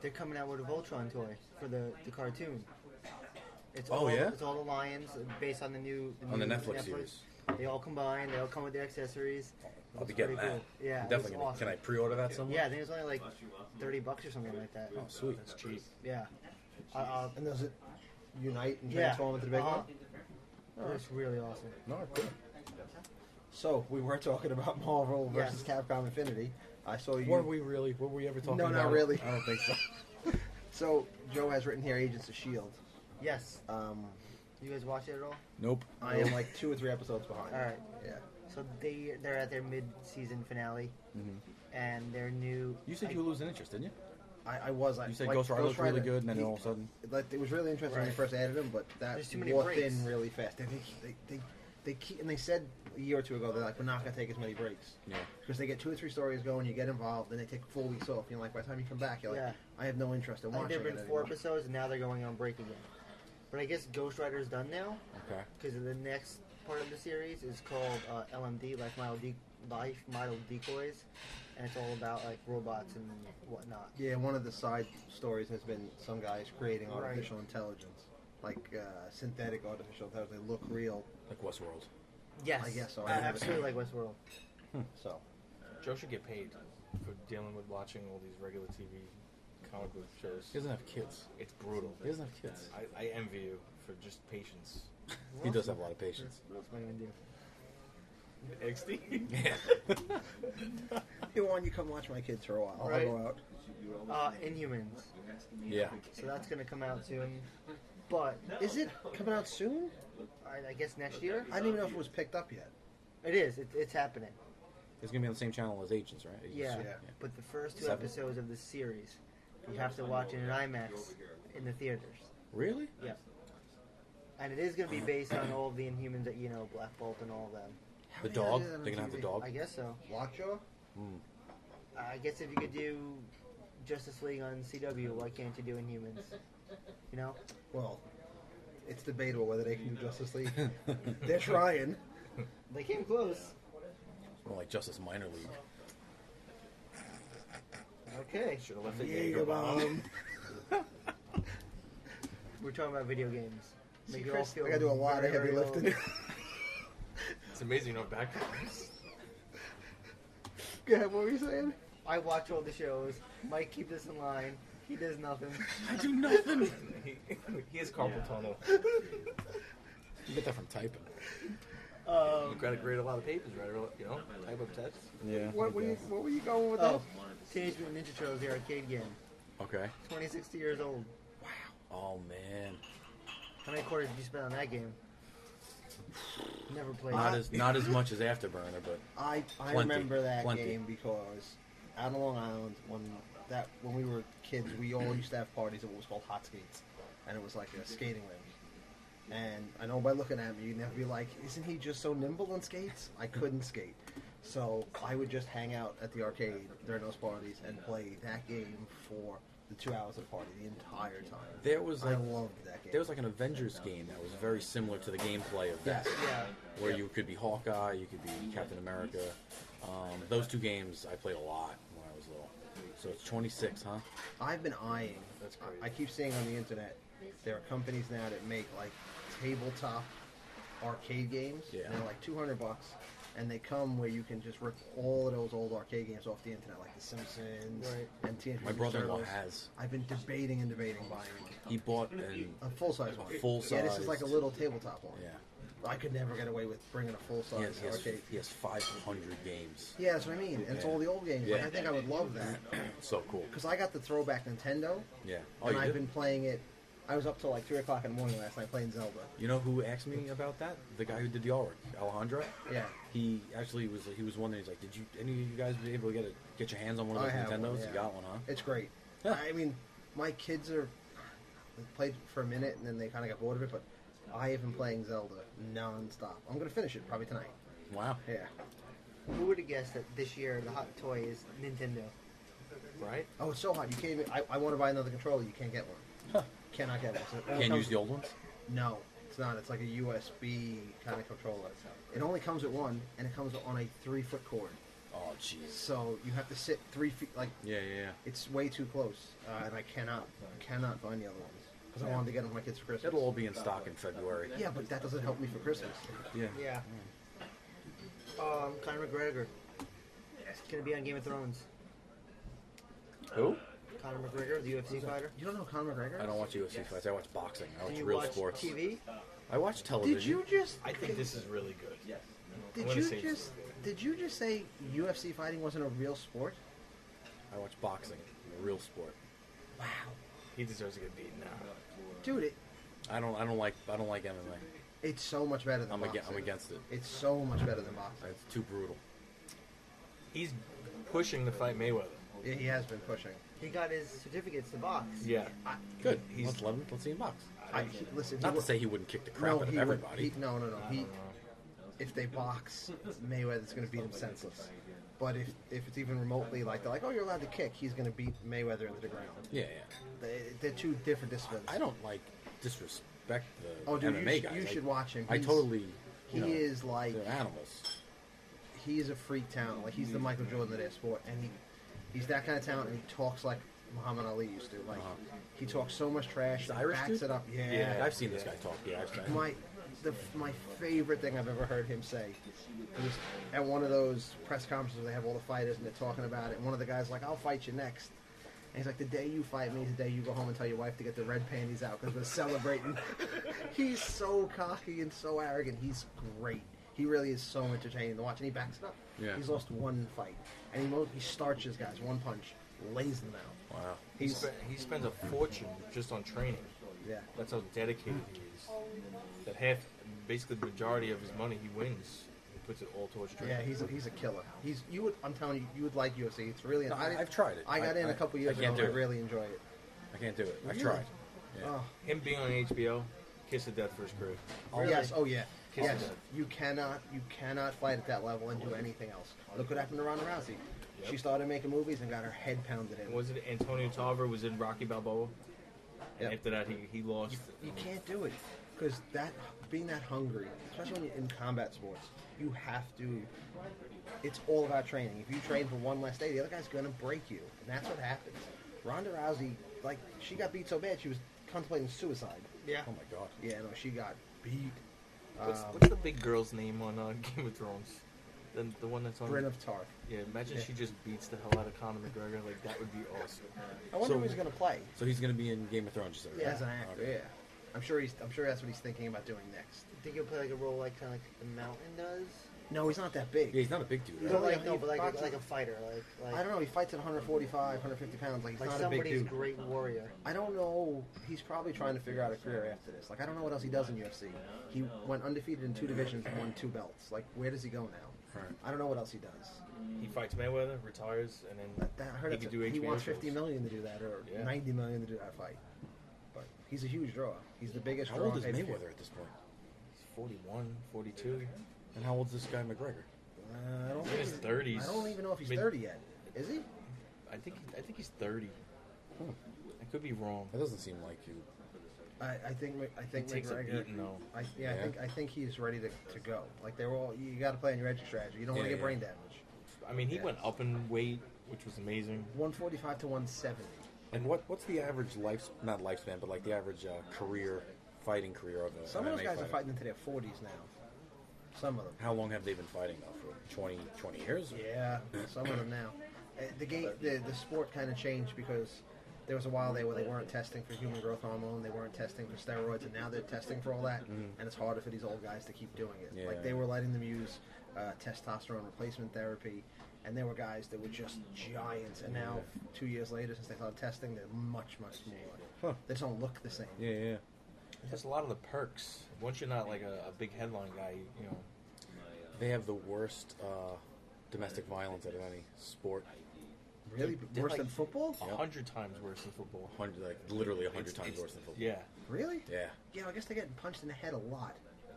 They're coming out with a Voltron toy for the cartoon. It's Oh, all, yeah? It's all the Lions based on the new Netflix series. They all combine. They all come with their accessories. I'll be It's getting pretty that. cool. Yeah, I'm definitely it's gonna. awesome. Can I pre-order that somewhere? Yeah, I think it's only like $30 or something like that. Oh, sweet. That's cheap. Yeah. And does it unite and Yeah. transform into the big one? It's really awesome. No, cool. So we were talking about Marvel versus Yes. Capcom Infinity. I saw you. Were we really? Were we ever talking No, about not it? really. I don't think so. So Joe has written here Agents of Shield. Yes. You guys watch it at all? Nope. I am like 2 or 3 episodes behind. All right. Yeah. So they're at their mid-season finale, and their new. You said you were losing interest, didn't you? I was. You said Ghost Rider looked really good, and then all of a sudden. Like, it was really interesting when you first added him, but that There's too many wore breaks. thin really fast. They keep, and they said a year or 2 ago, they're like, we're not going to take as many breaks. Yeah. Because they get 2 or 3 stories going, you get involved, then they take 4 weeks off. You know, like by the time you come back, you're like, Yeah. I have no interest in I think watching there've it been 4 anymore. episodes, and now they're going on break again. But I guess Ghost Rider's done now. Okay. Because the next part of the series is called LMD, Life Model Decoys, and it's all about like robots and whatnot. Yeah, one of the side stories has been some guys creating Right. artificial intelligence, like synthetic artificial intelligence. They look real. Like Westworld. Yes, I guess so. Absolutely like Westworld. So, Joe should get paid for dealing with watching all these regular TV comic book shows. He doesn't have kids. It's brutal. He doesn't have kids. I envy you for just patience. He does have a lot of patience. What else am I gonna do? XD? Yeah. hey, why don't you come watch my kids for a while? Right. I'll go out. Inhumans. Yeah. So that's gonna come out soon. But Is it coming out soon? I guess next year. I didn't even know if it was picked up yet. It is. It's happening. It's gonna be on the same channel as Agents, right? Yeah. Yeah. But the first 2 7. episodes of the series, you have to watch in an IMAX in the theaters. Really? Yeah. And it is going to be based on all of the Inhumans that you know, Black Bolt and all of them. The dog? They're gonna have the dog? I guess so. Lockjaw? I guess if you could do Justice League on CW, why can't you do Inhumans? You know? Well, it's debatable whether they can do Justice League. They're trying. They came close. More like Justice Minor League. Okay. Should have left the Jaeger bomb. We're talking about video games. See, Make you all Chris, feel I gotta do a lot of very, heavy very lifting. old. It's amazing you know backgrounds. Go ahead, what were you saying? I watch all the shows. Mike, keep this in line. He does nothing. I do nothing. He has carpal tunnel. You get that from typing. You gotta grade a lot of papers, right? You know, type up tests. Yeah. What were you going with Oh, Teenage Mutant Ninja Turtles, the arcade game. Okay. 2060 years old. Oh man. How many quarters did you spend on that game? Never played. Not as much as Afterburner, but I plenty, remember that plenty. game because out on Long Island when we were kids, we all used to have parties at what was called hot skates, and it was like a skating rink. And I know by looking at me, you'd never be like, "Isn't he just so nimble on skates?" I couldn't skate, so I would just hang out at the arcade during those parties and play that game for the 2 hours of the party the entire time. There was I like loved that game. There was like an Avengers game that was very similar to the gameplay of that. Yeah. Where you could be Hawkeye, you could be Captain America. Those two games I played a lot when I was little. So it's 26, huh? I've been eyeing. That's crazy. I keep seeing on the internet there are companies now that make like tabletop arcade games. Yeah. They're like $200, and they come where you can just rip all of those old arcade games off the internet, like The Simpsons and Teenage My Mutant brother-in-law Turtles. has. I've been debating buying one. He bought A full-size one. Full-size. Yeah, this is like a little tabletop one. Yeah. I could never get away with bringing a full-size arcade. He has 500 games. Yeah, that's what I mean. And it's Yeah. all the old games. Yeah. Like, I think I would love that. So cool. Because I got the throwback Nintendo. Yeah. Oh, And you I've did? been playing it. I was up till like 3 o'clock in the morning last night playing Zelda. You know who asked me about that? The guy who did the artwork, Alejandro. Yeah. He actually was. He was wondering. He's like, "Did you any of you guys be able to get your hands on one of I those have Nintendos? one, yeah. You got one, huh?" It's great. I mean, my kids they played for a minute and then they kind of got bored of it, but I have been playing Zelda non-stop. I'm going to finish it probably tonight. Wow. Yeah. Who would have guessed that this year the hot toy is Nintendo? Right? Oh, it's so hot. You can't even. I want to buy another controller. You can't get one. Huh. Cannot get one. So it only Can't comes- use the old ones. No, it's not. It's like a USB kind of controller. It only comes with one, and it comes on a 3-foot cord. Oh, jeez. So you have to sit 3 feet. Like Yeah. it's way too close, and I cannot find the other ones because I Yeah. wanted to get them for my kids for Christmas. It'll all be in stock in February. Yeah, but that doesn't help me for Christmas. Yeah. Yeah. Conor McGregor. It's going to be on Game of Thrones. Who? Conor McGregor, the UFC fighter. You don't know Conor McGregor? I don't watch UFC fights. I watch boxing. I Do watch you real watch sports. TV? I watch television. Did you just? I think this is really good. Yes. Did you just say UFC fighting wasn't a real sport? I watch boxing. A real sport. Wow. He deserves to get beaten now. Dude, I don't like MMA. it's so much better than I'm boxing. against it. It's so much better than boxing. It's too brutal. He's pushing to fight Mayweather. Yeah, he has been pushing. He got his certificates to box. Yeah. Good. Let's see him box. Listen, Not to say he wouldn't kick the crap out of everybody. No. If they box, Mayweather's going to beat him senseless. But if it's even remotely like they're like, oh, you're allowed to kick, he's going to beat Mayweather into the ground. Yeah. They're two different disciplines. I don't like disrespect the Oh, dude, MMA you guys. should watch him. I totally. He is like they're animals. He's a freak talent. Like he's the Michael Jordan of their sport, and he's that kind of talent. And he talks like Muhammad Ali used to. Like he talks so much trash. He's He Irish backs dude? it up. Yeah, I've seen this guy talk. Yeah, I've seen My favorite thing I've ever heard him say was at one of those press conferences where they have all the fighters and they're talking about it. And one of the guys like, "I'll fight you next." And he's like, "The day you fight me is the day you go home and tell your wife to get the red panties out because we're celebrating." He's so cocky and so arrogant. He's great. He really is so entertaining to watch, and he backs it up. Yeah. He's lost one fight, and he starches guys, one punch, lays them out. Wow. He spends a fortune just on training. Yeah. That's how dedicated he is. That basically the majority of his money he wins. He puts it all towards training. Yeah, he's a killer. I'm telling you, you would like UFC. It's really. No, I've tried it. I got in a couple years ago. can't And do I it. really enjoy it. I can't do it. I've Really? tried. Yeah. Oh. Him being on HBO, kiss of death for his career. Yes. Oh yeah. Kiss Yes. of death. You cannot fight at that level and do anything else. Look what happened to Ronda Rousey. Yep. She started making movies and got her head pounded in. Was it Antonio Tarver was in Rocky Balboa? And Yep. after that, he lost. You can't do it because being that hungry, especially when you're in combat sports, you have to it's all about training. If you train for one less day, the other guy's going to break you, and that's what happens. Ronda Rousey, like, she got beat so bad she was contemplating suicide. Yeah. Oh my god. Yeah, no, she got beat. What's the big girl's name on Game of Thrones? The one that's on Brienne of Tarth. Yeah, imagine she just beats the hell out of Conor McGregor. Like, that would be awesome. I wonder who he's going to play. So he's going to be in Game of Thrones, you said, right? As an actor, Okay. yeah. I'm sure that's what he's thinking about doing next. I think he'll play like a role like kind of like the Mountain does. No, he's not that big. Yeah, he's not a big dude. He's Right? only Like, no, but like boxes- like a fighter, like I don't know. He fights at 145, 150 pounds. Like he's like not a big somebody's dude. great warrior. I don't know. He's probably trying to figure out a career after this. Like I don't know what else he does in UFC. He went undefeated in 2 divisions and won 2 belts. Like where does he go now? Right. I don't know what else he does. He fights Mayweather, retires, and then I heard he it's could do he HBO wants shows. 50 million to do that, or Yeah. 90 million to do that fight. But he's a huge draw. He's the biggest How draw. old is on pay-per-view. Mayweather at this point? He's 41, 42. And how old's this guy McGregor? I don't In think his he's- 30s. I don't even know if he's Mid- 30 yet. Is he? I think he's 30. I could be wrong. That doesn't seem like you. I think He takes a McGregor. beating, though. I think he's ready to go. Like they're all. You got to play on your exit strategy. You don't want to Yeah, get brain damage. I mean, he Yeah. went up in weight, which was amazing. 145 to 170. And what's the average not lifespan, but like the average fighting career of a Some of those MMA guys are fighter? fighting into their 40s now. Some of them. How long have they been fighting though? For 20 years? Yeah, some of them now. The sport kind of changed because there was a while there where they weren't testing for human growth hormone, they weren't testing for steroids, and now they're testing for all that, and it's harder for these old guys to keep doing it. Yeah. Like they were letting them use testosterone replacement therapy, and there were guys that were just giants, and now 2 years later, since they started testing, they're much, much smaller. Huh. They just don't look the same. Yeah. That's a lot of the perks. Once you're not like a big headline guy, you know. They have the worst domestic violence out of any sport. Really? They're Worse like than football? 100 times worse than football. Literally 100 times worse than football. Yeah. Really? Yeah. Yeah, I guess they're getting punched in the head a lot.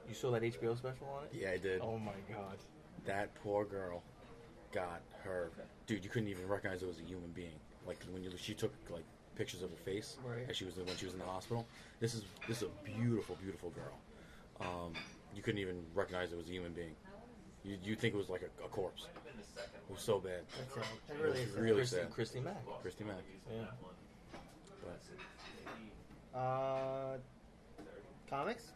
You saw that HBO special on it? Yeah, I did. Oh my god. That poor girl got her. Dude, you couldn't even recognize it was a human being. Like when she took like pictures of her face Right. as she was when she was in the hospital. This is a beautiful, beautiful girl. You couldn't even recognize it was a human being. You'd think it was like a corpse. It was so bad. That's sad. That It really was is sad. really sad. Christy Mack. Christy Mack. Yeah. But Comics?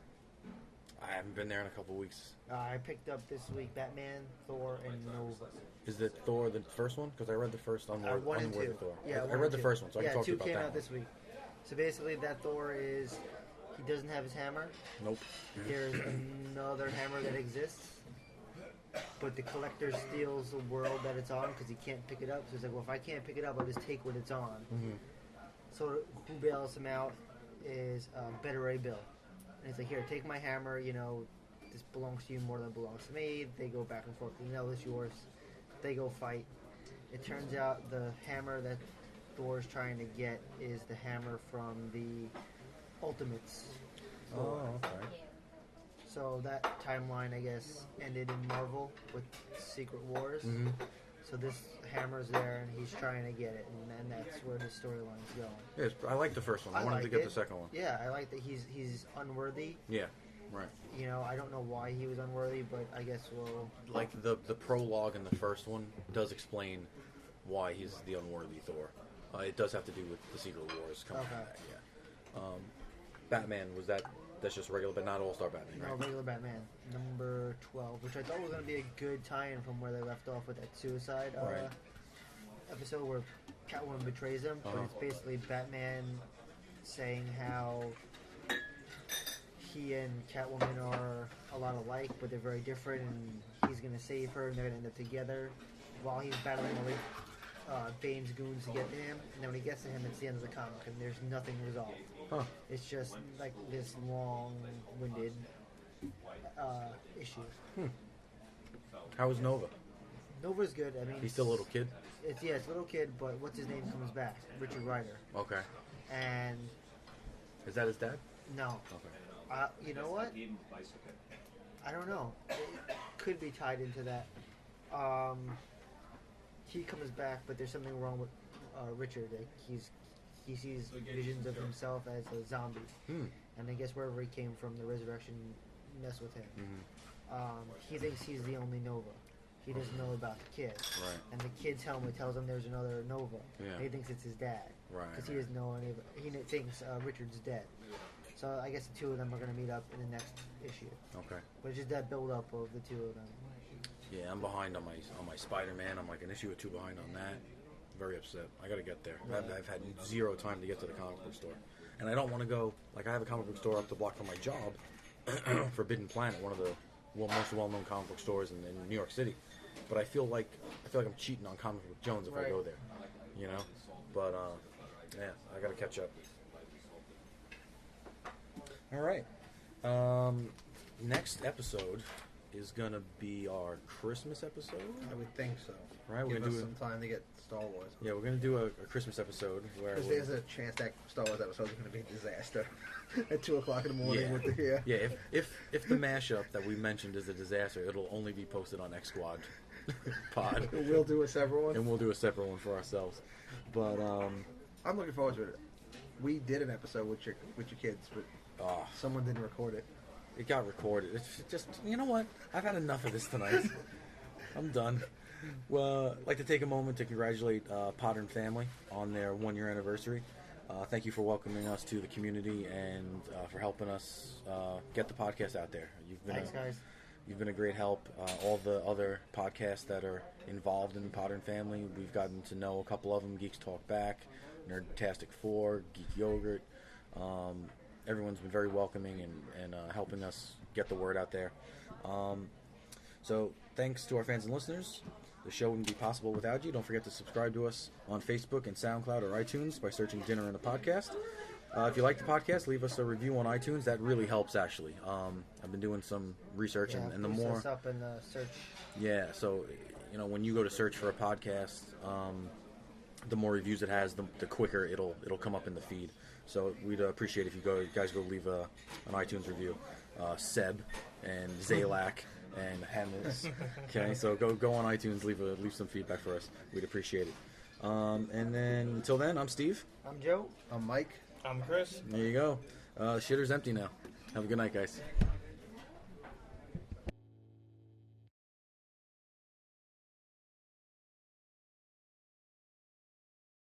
I haven't been there in a couple weeks. I picked up this week Batman, Thor, and Nova. Is it Thor the first one? Because I read the first Unworthy 1 and 2. Thor. Yeah, I 1 read and the 2. first one, so I can talk to you 2 about came that out one. this week. So basically, that Thor is he doesn't have his hammer. Nope. There's another hammer that exists, but the collector steals the world that it's on because he can't pick it up. So he's like, well, if I can't pick it up, I'll just take what it's on. Mm-hmm. So who bails him out is Better Ray Bill. And he's like, here, take my hammer, you know, this belongs to you more than it belongs to me. They go back and forth. You know, it's yours. They go fight. It turns out the hammer that Thor's trying to get is the hammer from the Ultimates. Oh, okay. So that timeline, I guess, ended in Marvel with Secret Wars. Mm-hmm. So this hammer's there, and he's trying to get it, and then that's where the storyline's going. Yes, I like the first one. I wanted to like get it. the second one. Yeah, I like that he's unworthy. Yeah, right. You know, I don't know why he was unworthy, but I guess we'll... Like the prologue in the first one does explain why he's the unworthy Thor. It does have to do with the Secret Wars coming back. Yeah. Batman that's just regular, but not All-Star Batman, No, right? regular Batman, number 12, which I thought was going to be a good tie-in from where they left off with that suicide Right. episode where Catwoman betrays him. But it's basically Batman saying how he and Catwoman are a lot alike, but they're very different, and he's going to save her, and they're going to end up together while he's battling all the Bane's goons to get to him. And then when he gets to him, it's the end of the comic, and there's nothing resolved. Huh. It's just like this long-winded issue. How was Nova? Nova's good. I mean, He's still a little kid? It's a little kid, but what's his name comes back? Richard Rider. Okay. And Is that his dad? no, Okay. you know what? I don't know. It could be tied into that. He comes back, but there's something wrong with Richard. Like he sees visions of himself as a zombie, and I guess wherever he came from, the resurrection mess with him. He thinks he's the only Nova. He doesn't know about the kid. Right. And the kid's helmet tells him there's another Nova. Yeah. He thinks it's his dad. Right. Because he doesn't know any of it. He thinks Richard's dead. So I guess the two of them are going to meet up in the next issue. Okay. But it's just that build up of the two of them. Yeah, I'm behind on my Spider-Man. I'm like an issue or two behind on that. Very upset. I got to get there. I've had zero time to get to the comic book store, and I don't want to go. Like I have a comic book store up the block from my job, Forbidden Planet, one of the most well-known comic book stores in New York City. But I feel like I'm cheating on Comic Book Jones if I go there, you know. But yeah, I got to catch up. All right. Next episode is gonna be our Christmas episode. I would think so. Right, we're Give gonna us do some time to get Star Wars. Yeah, we're gonna do a Christmas episode where Because there's a chance that Star Wars episode is going to be a disaster at 2:00 in the morning. yeah, With the, yeah. If the mashup that we mentioned is a disaster, it'll only be posted on X Squad Pod. We'll do a separate one, and we'll do a separate one for ourselves. But I'm looking forward to it. We did an episode with your kids, but someone didn't record it. It got recorded. It's just, you know what? I've had enough of this tonight. I'm done. Well, I'd like to take a moment to congratulate Potter and family on their 1-year anniversary. Thank you for welcoming us to the community and for helping us get the podcast out there. Thanks, guys. You've been a great help. All the other podcasts that are involved in the Potter and family, we've gotten to know a couple of them. Geeks Talk Back, Nerdtastic 4, Geek Yogurt. Everyone's been very welcoming and helping us get the word out there. So thanks to our fans and listeners. The show wouldn't be possible without you. Don't forget to subscribe to us on Facebook and SoundCloud or iTunes by searching Dinner and a Podcast. If you like the podcast, leave us a review on iTunes. That really helps, actually. I've been doing some research, and the more us up in the search. Yeah, so when you go to search for a podcast, the more reviews it has, the quicker it'll come up in the feed. So we'd appreciate if you guys go leave an iTunes review. Seb and Zalak and Hamlis. Okay, so go on iTunes, leave some feedback for us. We'd appreciate it. And then until then, I'm Steve. I'm Joe. I'm Mike. I'm Chris. There you go. The shitter's empty now. Have a good night, guys.